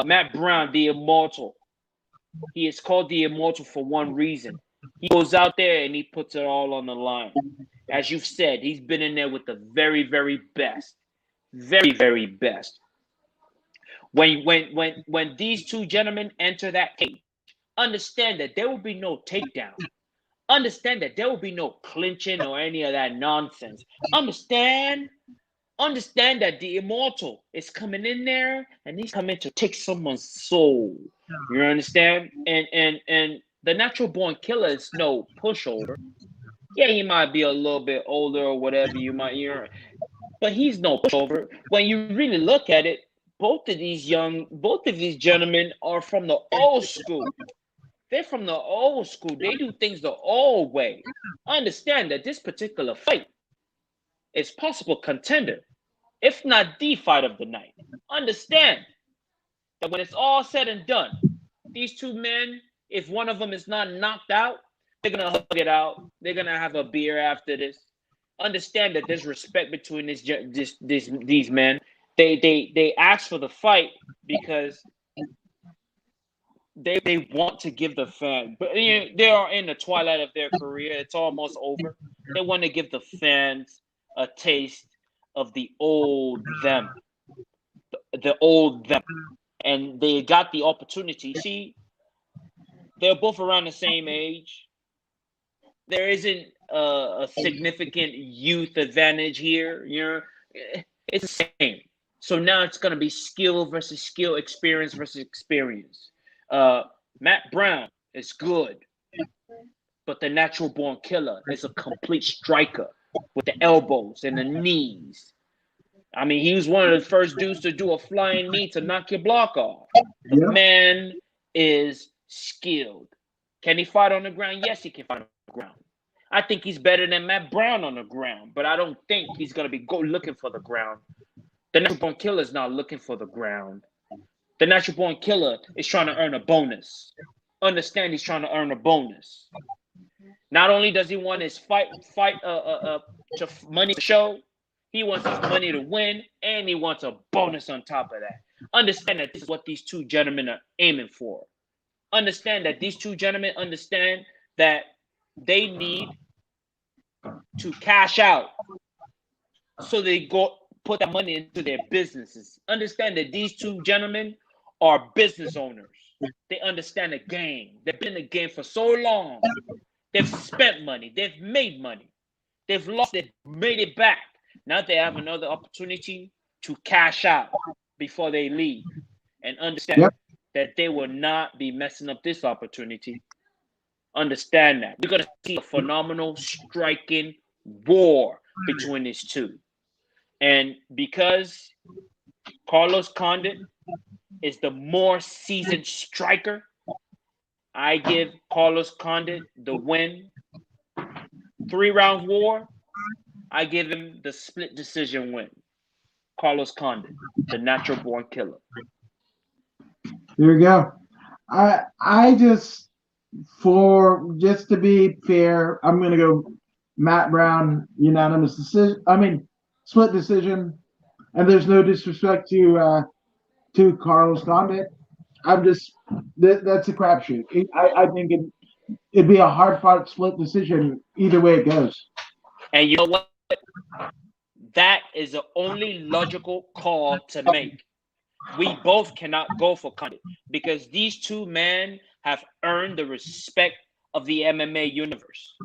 Matt Brown, the immortal. He is called the immortal for one reason. He goes out there and he puts it all on the line. As you've said, he's been in there with the very, very best. Very, very best. When these two gentlemen enter that cage, understand that there will be no takedown. Understand that there will be no clinching or any of that nonsense. Understand that the immortal is coming in there and he's coming to take someone's soul. You understand? And the natural born killer is no pushover. Yeah, he might be a little bit older or whatever you might hear, but he's no pushover. When you really look at it, both of these gentlemen are from the old school. They're from the old school. They do things the old way. Understand that this particular fight is possible contender, if not the fight of the night. Understand that when it's all said and done, these two men, if one of them is not knocked out, they're gonna hug it out. They're gonna have a beer after this. Understand that there's respect between these men. They ask for the fight because they want to give the fan, but they are in the twilight of their career. It's almost over. They want to give the fans a taste of the old them, the old them, and they got the opportunity. See, they're both around the same age. There isn't a significant youth advantage here. You know, it's the same. So now it's going to be skill versus skill, experience versus experience. Matt Brown is good, but the natural born killer is a complete striker with the elbows and the knees. I mean, he was one of the first dudes to do a flying knee to knock your block off. The man is skilled. Can he fight on the ground? Yes, he can fight on the ground. I think he's better than Matt Brown on the ground, but I don't think he's going to be looking for the ground. The natural born killer is not looking for the ground. The natural born killer is trying to earn a bonus. Understand he's trying to earn a bonus. Not only does he want his money to show, he wants his money to win, and he wants a bonus on top of that. Understand that this is what these two gentlemen are aiming for. Understand that these two gentlemen understand that they need to cash out so they go put that money into their businesses. Understand that these two gentlemen are business owners. They understand the game. They've been in the game for so long. They've spent money. They've made money. They've lost. They've made it back. Now they have another opportunity to cash out before they leave, and understand that they will not be messing up this opportunity. Understand that. We're going to see a phenomenal striking war between these two. And because Carlos Condit is the more seasoned striker, I give Carlos Condit the win. 3-round war, I give him the split decision win. Carlos Condit, the natural born killer. There you go. I just to be fair, I'm going to go Matt Brown unanimous decision. I mean, split decision. And there's no disrespect to Carlos Condit. I'm just that's a crapshoot. I think it'd be a hard fought split decision either way it goes. And you know what? That is the only logical call to make. We both cannot go for Condit because these two men have earned the respect of the MMA universe.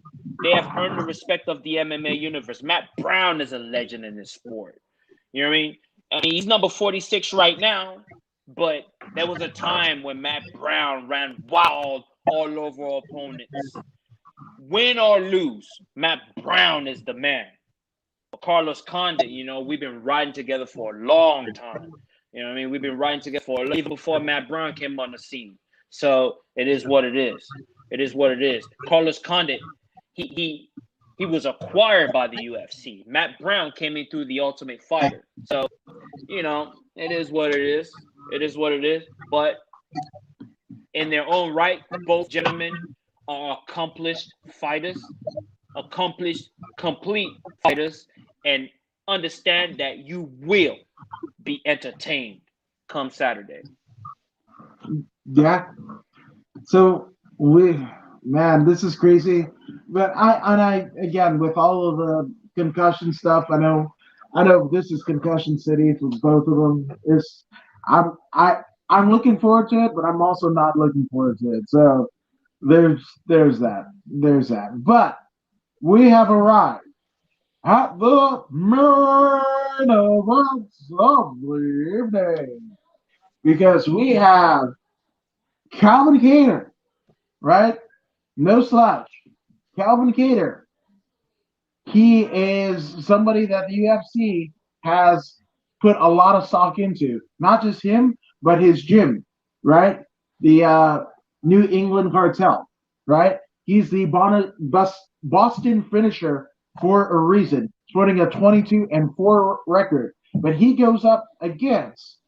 They have earned the respect of the MMA universe. Matt Brown is a legend in this sport. You know what I mean? I mean, he's number 46 right now, but there was a time when Matt Brown ran wild all over opponents. Win or lose, Matt Brown is the man. Carlos Condit, we've been riding together for a long time. You know what I mean? We've been riding together even before Matt Brown came on the scene. So it is what it is. It is what it is. Carlos Condit, he was acquired by the UFC. Matt Brown came in through the Ultimate Fighter. So, it is what it is. It is what it is. But in their own right, both gentlemen are accomplished fighters, accomplished, complete fighters, and understand that you will be entertained come Saturday. Yeah. So this is crazy. But I again, with all of the concussion stuff, I know this is concussion city for both of them. I'm looking forward to it, but I'm also not looking forward to it. So there's that. But we have arrived at the main event of the evening because we have Calvin Kattar, right? No slouch. Calvin Kattar. He is somebody that the UFC has put a lot of stock into. Not just him, but his gym, right? The New England Cartel, right? He's the Boston finisher for a reason, sporting a 22-4 record. But he goes up against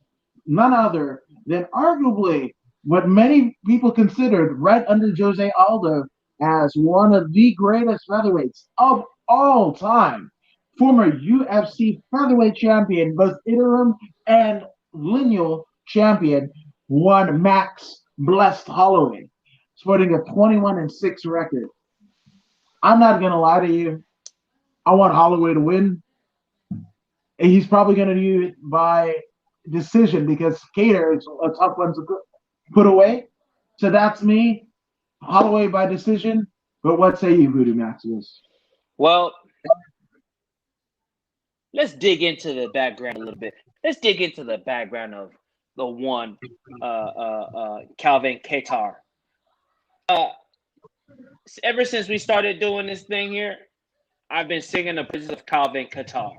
none other than arguably what many people considered right under Jose Aldo as one of the greatest featherweights of all time. Former UFC featherweight champion, both interim and lineal champion, one Max Blessed Holloway, sporting a 21-6 record. I'm not going to lie to you. I want Holloway to win. And he's probably going to do it by decision because Kattar is a tough one to put away. So that's me. Holloway by decision. But what say you, Voodoo Maximus? Well, let's dig into the background a little bit. Let's dig into the background of the one Calvin Kattar. Ever since we started doing this thing here, I've been singing the praises of Calvin Kattar.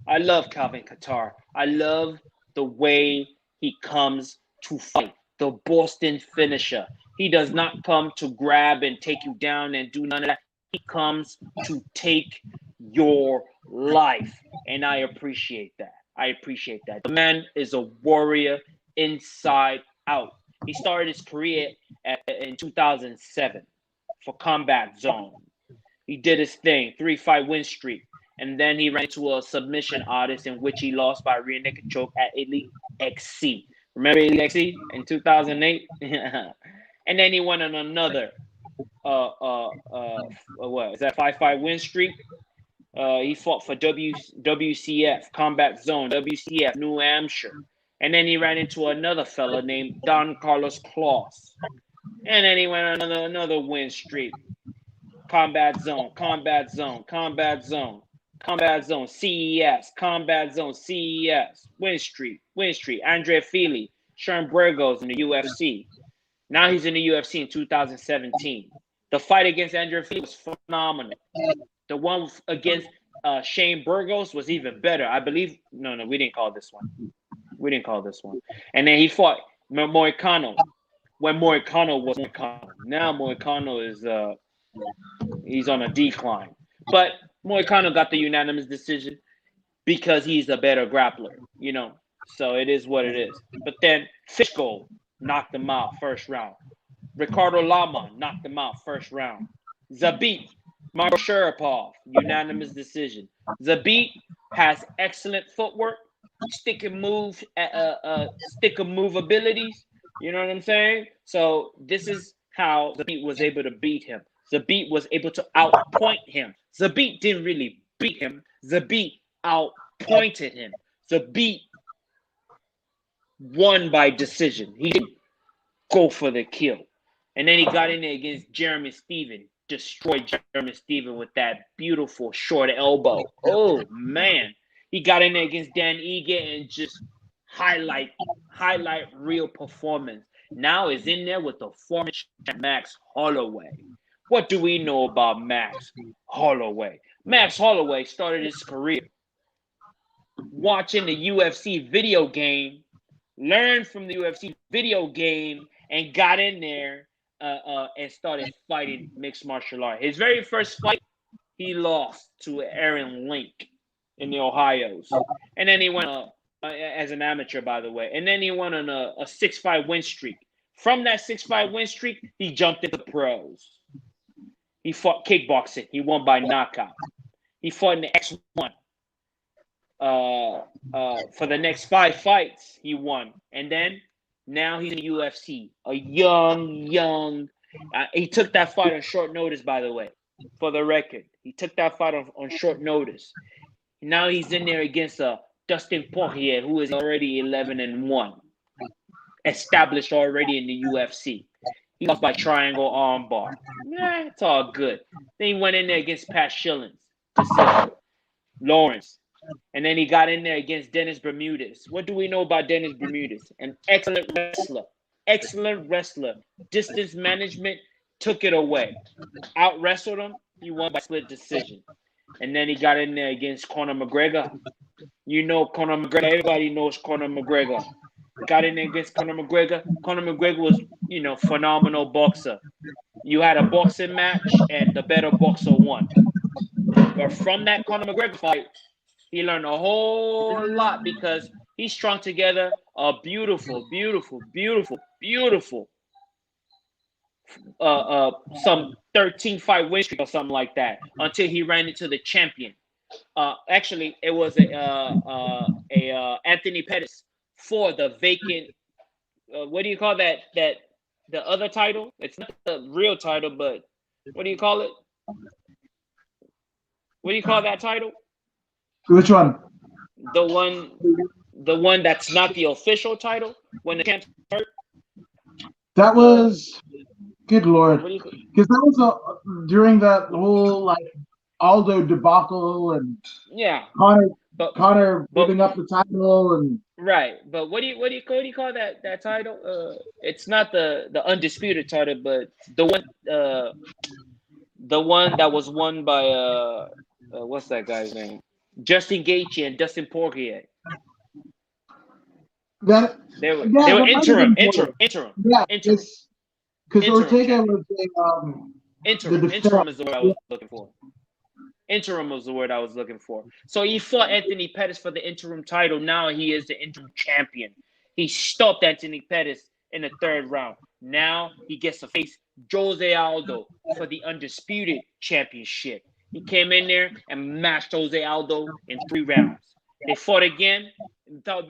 I love Calvin Kattar. I love the way he comes to fight. The Boston finisher. He does not come to grab and take you down and do none of that. He comes to take your life. And I appreciate that. I appreciate that. The man is a warrior inside out. He started his career in 2007 for Combat Zone. He did his thing, 3-fight win streak. And then he ran into a submission artist in which he lost by rear naked choke at Elite XC. Remember Elite XC in 2008? And then he went on another what is that 5-fight win streak? He fought for WCF, Combat Zone, WCF, New Hampshire. And then he ran into another fella named Don Carlos Claus. And then he went on another win streak. Combat Zone, Combat Zone, Combat Zone, Combat Zone, CES, Combat Zone, CES, Win Streak, Andre Fili, Sherm Burgos in the UFC. Now he's in the UFC in 2017. The fight against Andre Fili was phenomenal. The one against Shane Burgos was even better. I believe, no, we didn't call this one. And then he fought Moicano when Moicano was Moicano. Now Moicano is he's on a decline. But Moicano got the unanimous decision because he's a better grappler, you know. So it is what it is. But then Fishgold knocked him out first round. Ricardo Lama knocked him out first round. Zabit Marco Sharapov, unanimous decision. Zabit has excellent footwork, stick and move abilities. You know what I'm saying? So this is how Zabit was able to beat him. Zabit was able to outpoint him. Zabit didn't really beat him. Zabit outpointed him. Zabit won by decision. He didn't go for the kill. And then he got in there against Jeremy Steven. Destroyed Jeremy Steven with that beautiful short elbow. Oh, man. He got in there against Dan Egan and just highlight real performance. Now is in there with the former Max Holloway. What do we know about Max Holloway? Max Holloway started his career watching the UFC video game, learned from the UFC video game, and got in there and started fighting mixed martial art. His very first fight, he lost to Aaron Link in the Ohio's. And then he went as an amateur, by the way. And then he went on a 6-fight win streak. From that 6-fight win streak, he jumped into pros. He fought kickboxing. He won by knockout. He fought in the X1. For the next 5 fights, he won. And then now he's in the UFC. A young. He took that fight on short notice, by the way, for the record. He took that fight on short notice. Now he's in there against Dustin Poirier, who is already 11-1, established already in the UFC. He lost by triangle armbar. Yeah, it's all good. Then he went in there against Pat Shillings, Lawrence. And then he got in there against Dennis Bermudez. What do we know about Dennis Bermudez? An excellent wrestler. Distance management took it away. Out wrestled him. He won by split decision. And then he got in there against Conor McGregor. You know Conor McGregor. Everybody knows Conor McGregor. Got in there against Conor McGregor. Conor McGregor was, phenomenal boxer. You had a boxing match, and the better boxer won. But from that Conor McGregor fight, he learned a whole lot because he strung together a beautiful some 13-fight win streak or something like that until he ran into the champion. Actually, it was a Anthony Pettis for the vacant. What do you call that? The other title? It's not the real title, but what do you call it? What do you call that title? Which one? The one that's not the official title when the champ's hurt. That was, good Lord, because that was during that whole Aldo debacle and yeah. Conor but Connor but giving up the title and right. But what do you call that title? It's not the undisputed title, but the one that was won by what's that guy's name? Justin Gaethje and Dustin Poirier. that. They were Yeah, they were that might have interim, been interim, Porter. interim, Yeah, interim, it's because interim Ortega champion. was the Interim, defense. interim is the word I was looking for. Interim was the word I was looking for. So he fought Anthony Pettis for the interim title. Now he is the interim champion. He stopped Anthony Pettis in the third round. Now he gets to face Jose Aldo for the undisputed championship. He came in there and mashed Jose Aldo in 3 rounds. They fought again.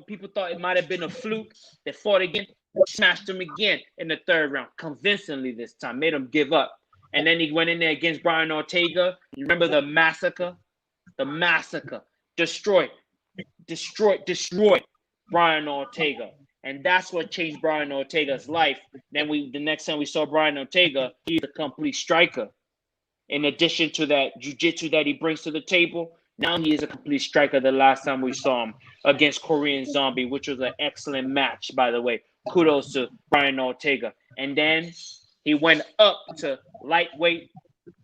People thought it might have been a fluke. They fought again, smashed him again in the third round, convincingly this time, made him give up. And then he went in there against Brian Ortega. You remember the massacre? The massacre. Destroyed Brian Ortega. And that's what changed Brian Ortega's life. Then the next time we saw Brian Ortega, he's a complete striker. In addition to that jiu-jitsu that he brings to the table, now he is a complete striker. The last time we saw him against Korean Zombie, which was an excellent match, by the way. Kudos to Brian Ortega. And then he went up to lightweight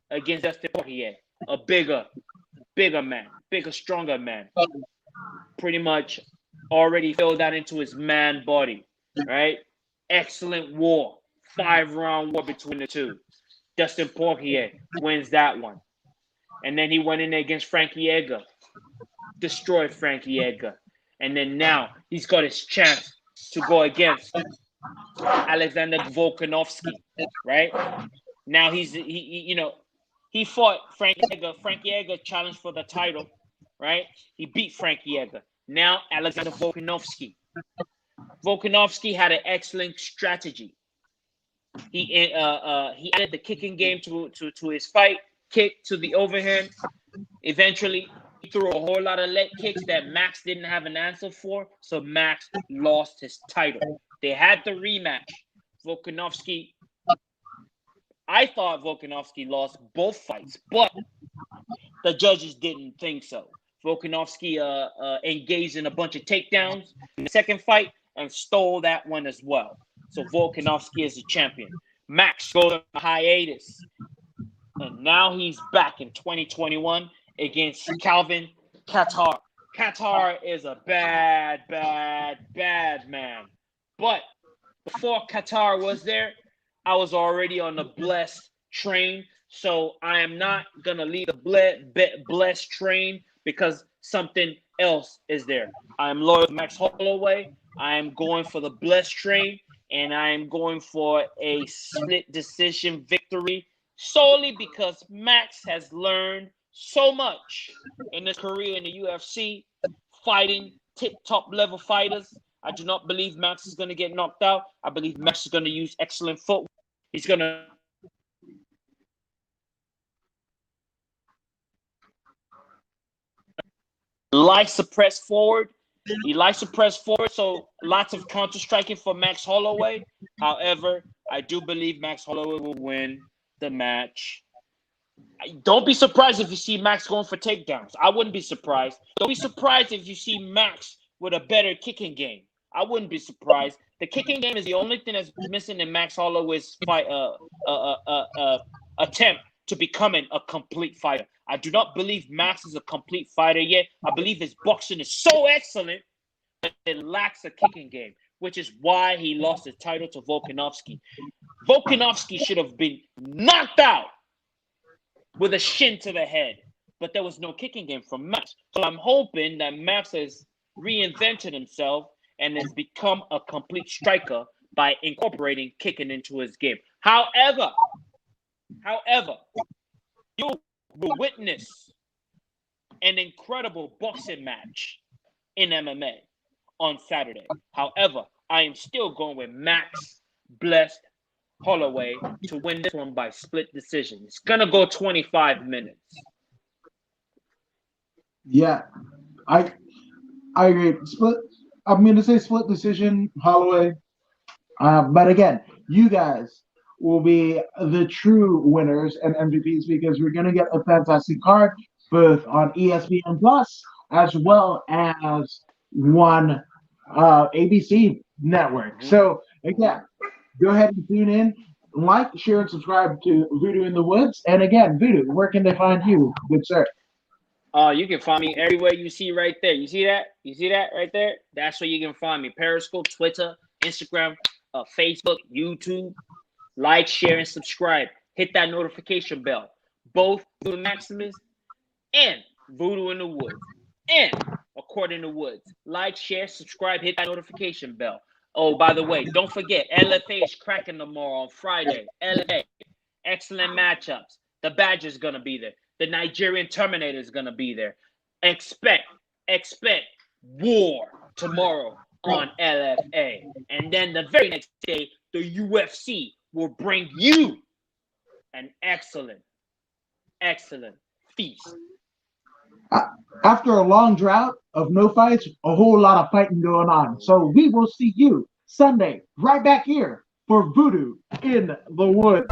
against Dustin Poirier, a bigger man, stronger man. Pretty much already filled that into his man body, right? Excellent war, 5-round war between the two. Dustin Poirier wins that one. And then he went in there against Frankie Edgar, destroyed Frankie Edgar. And then now he's got his chance to go against Alexander Volkanovski, right? Now he fought Frankie Edgar. Frankie Edgar challenged for the title, right? He beat Frankie Edgar. Now Alexander Volkanovski. Volkanovski had an excellent strategy. He added the kicking game to his fight, kick to the overhand. Eventually, he threw a whole lot of leg kicks that Max didn't have an answer for, so Max lost his title. They had the rematch. I thought Volkanovski lost both fights, but the judges didn't think so. Volkanovski engaged in a bunch of takedowns in the second fight and stole that one as well. So Volkanovski is the champion. Max goes on a hiatus. And now he's back in 2021 against Calvin Kattar. Kattar is a bad man. But before Kattar was there, I was already on the blessed train. So I am not going to leave the blessed train because something else is there. I am loyal to Max Holloway. I am going for the blessed train. And I am going for a split decision victory solely because Max has learned so much in his career in the UFC, fighting top level fighters. I do not believe Max is going to get knocked out. I believe Max is going to use excellent footwork. He's going to suppress forward. He likes to press forward, so lots of counter striking for Max Holloway. However, I do believe Max Holloway will win the match. Don't be surprised if you see Max going for takedowns. I wouldn't be surprised. Don't be surprised if you see Max with a better kicking game. I wouldn't be surprised. The kicking game is the only thing that's missing in Max Holloway's fight attempt to becoming a complete fighter. I do not believe Max is a complete fighter yet. I believe his boxing is so excellent that it lacks a kicking game, which is why he lost the title to Volkanovski. Volkanovski should have been knocked out with a shin to the head, but there was no kicking game from Max. So I'm hoping that Max has reinvented himself and has become a complete striker by incorporating kicking into his game. However, you will witness an incredible boxing match in MMA on Saturday. However, I am still going with Max Blessed Holloway to win this one by split decision. It's going to go 25 minutes. Yeah, I agree. I'm going to say split decision, Holloway. But again, you guys will be the true winners and MVPs because we're going to get a fantastic card both on ESPN Plus as well as one ABC network. Mm-hmm. So again, go ahead and tune in, like, share, and subscribe to Voodoo in the Woods. And again, Voodoo, where can they find you, good sir? You can find me everywhere you see right there. You see that? You see that right there? That's where you can find me. Periscope, Twitter, Instagram, Facebook, YouTube. Like, share, and subscribe. Hit that notification bell. Both Voodoo Maximus and Voodoo in the Woods. And According to Woods. Like, share, subscribe, hit that notification bell. Oh, by the way, don't forget, LFA is cracking tomorrow on Friday. LFA. Excellent matchups. The Badger's gonna be there. The Nigerian Terminator is gonna be there. Expect war tomorrow on LFA. And then the very next day, the UFC will bring you an excellent feast. After a long drought of no fights, a whole lot of fighting going on. So we will see you Sunday right back here for Voodoo in the Woods.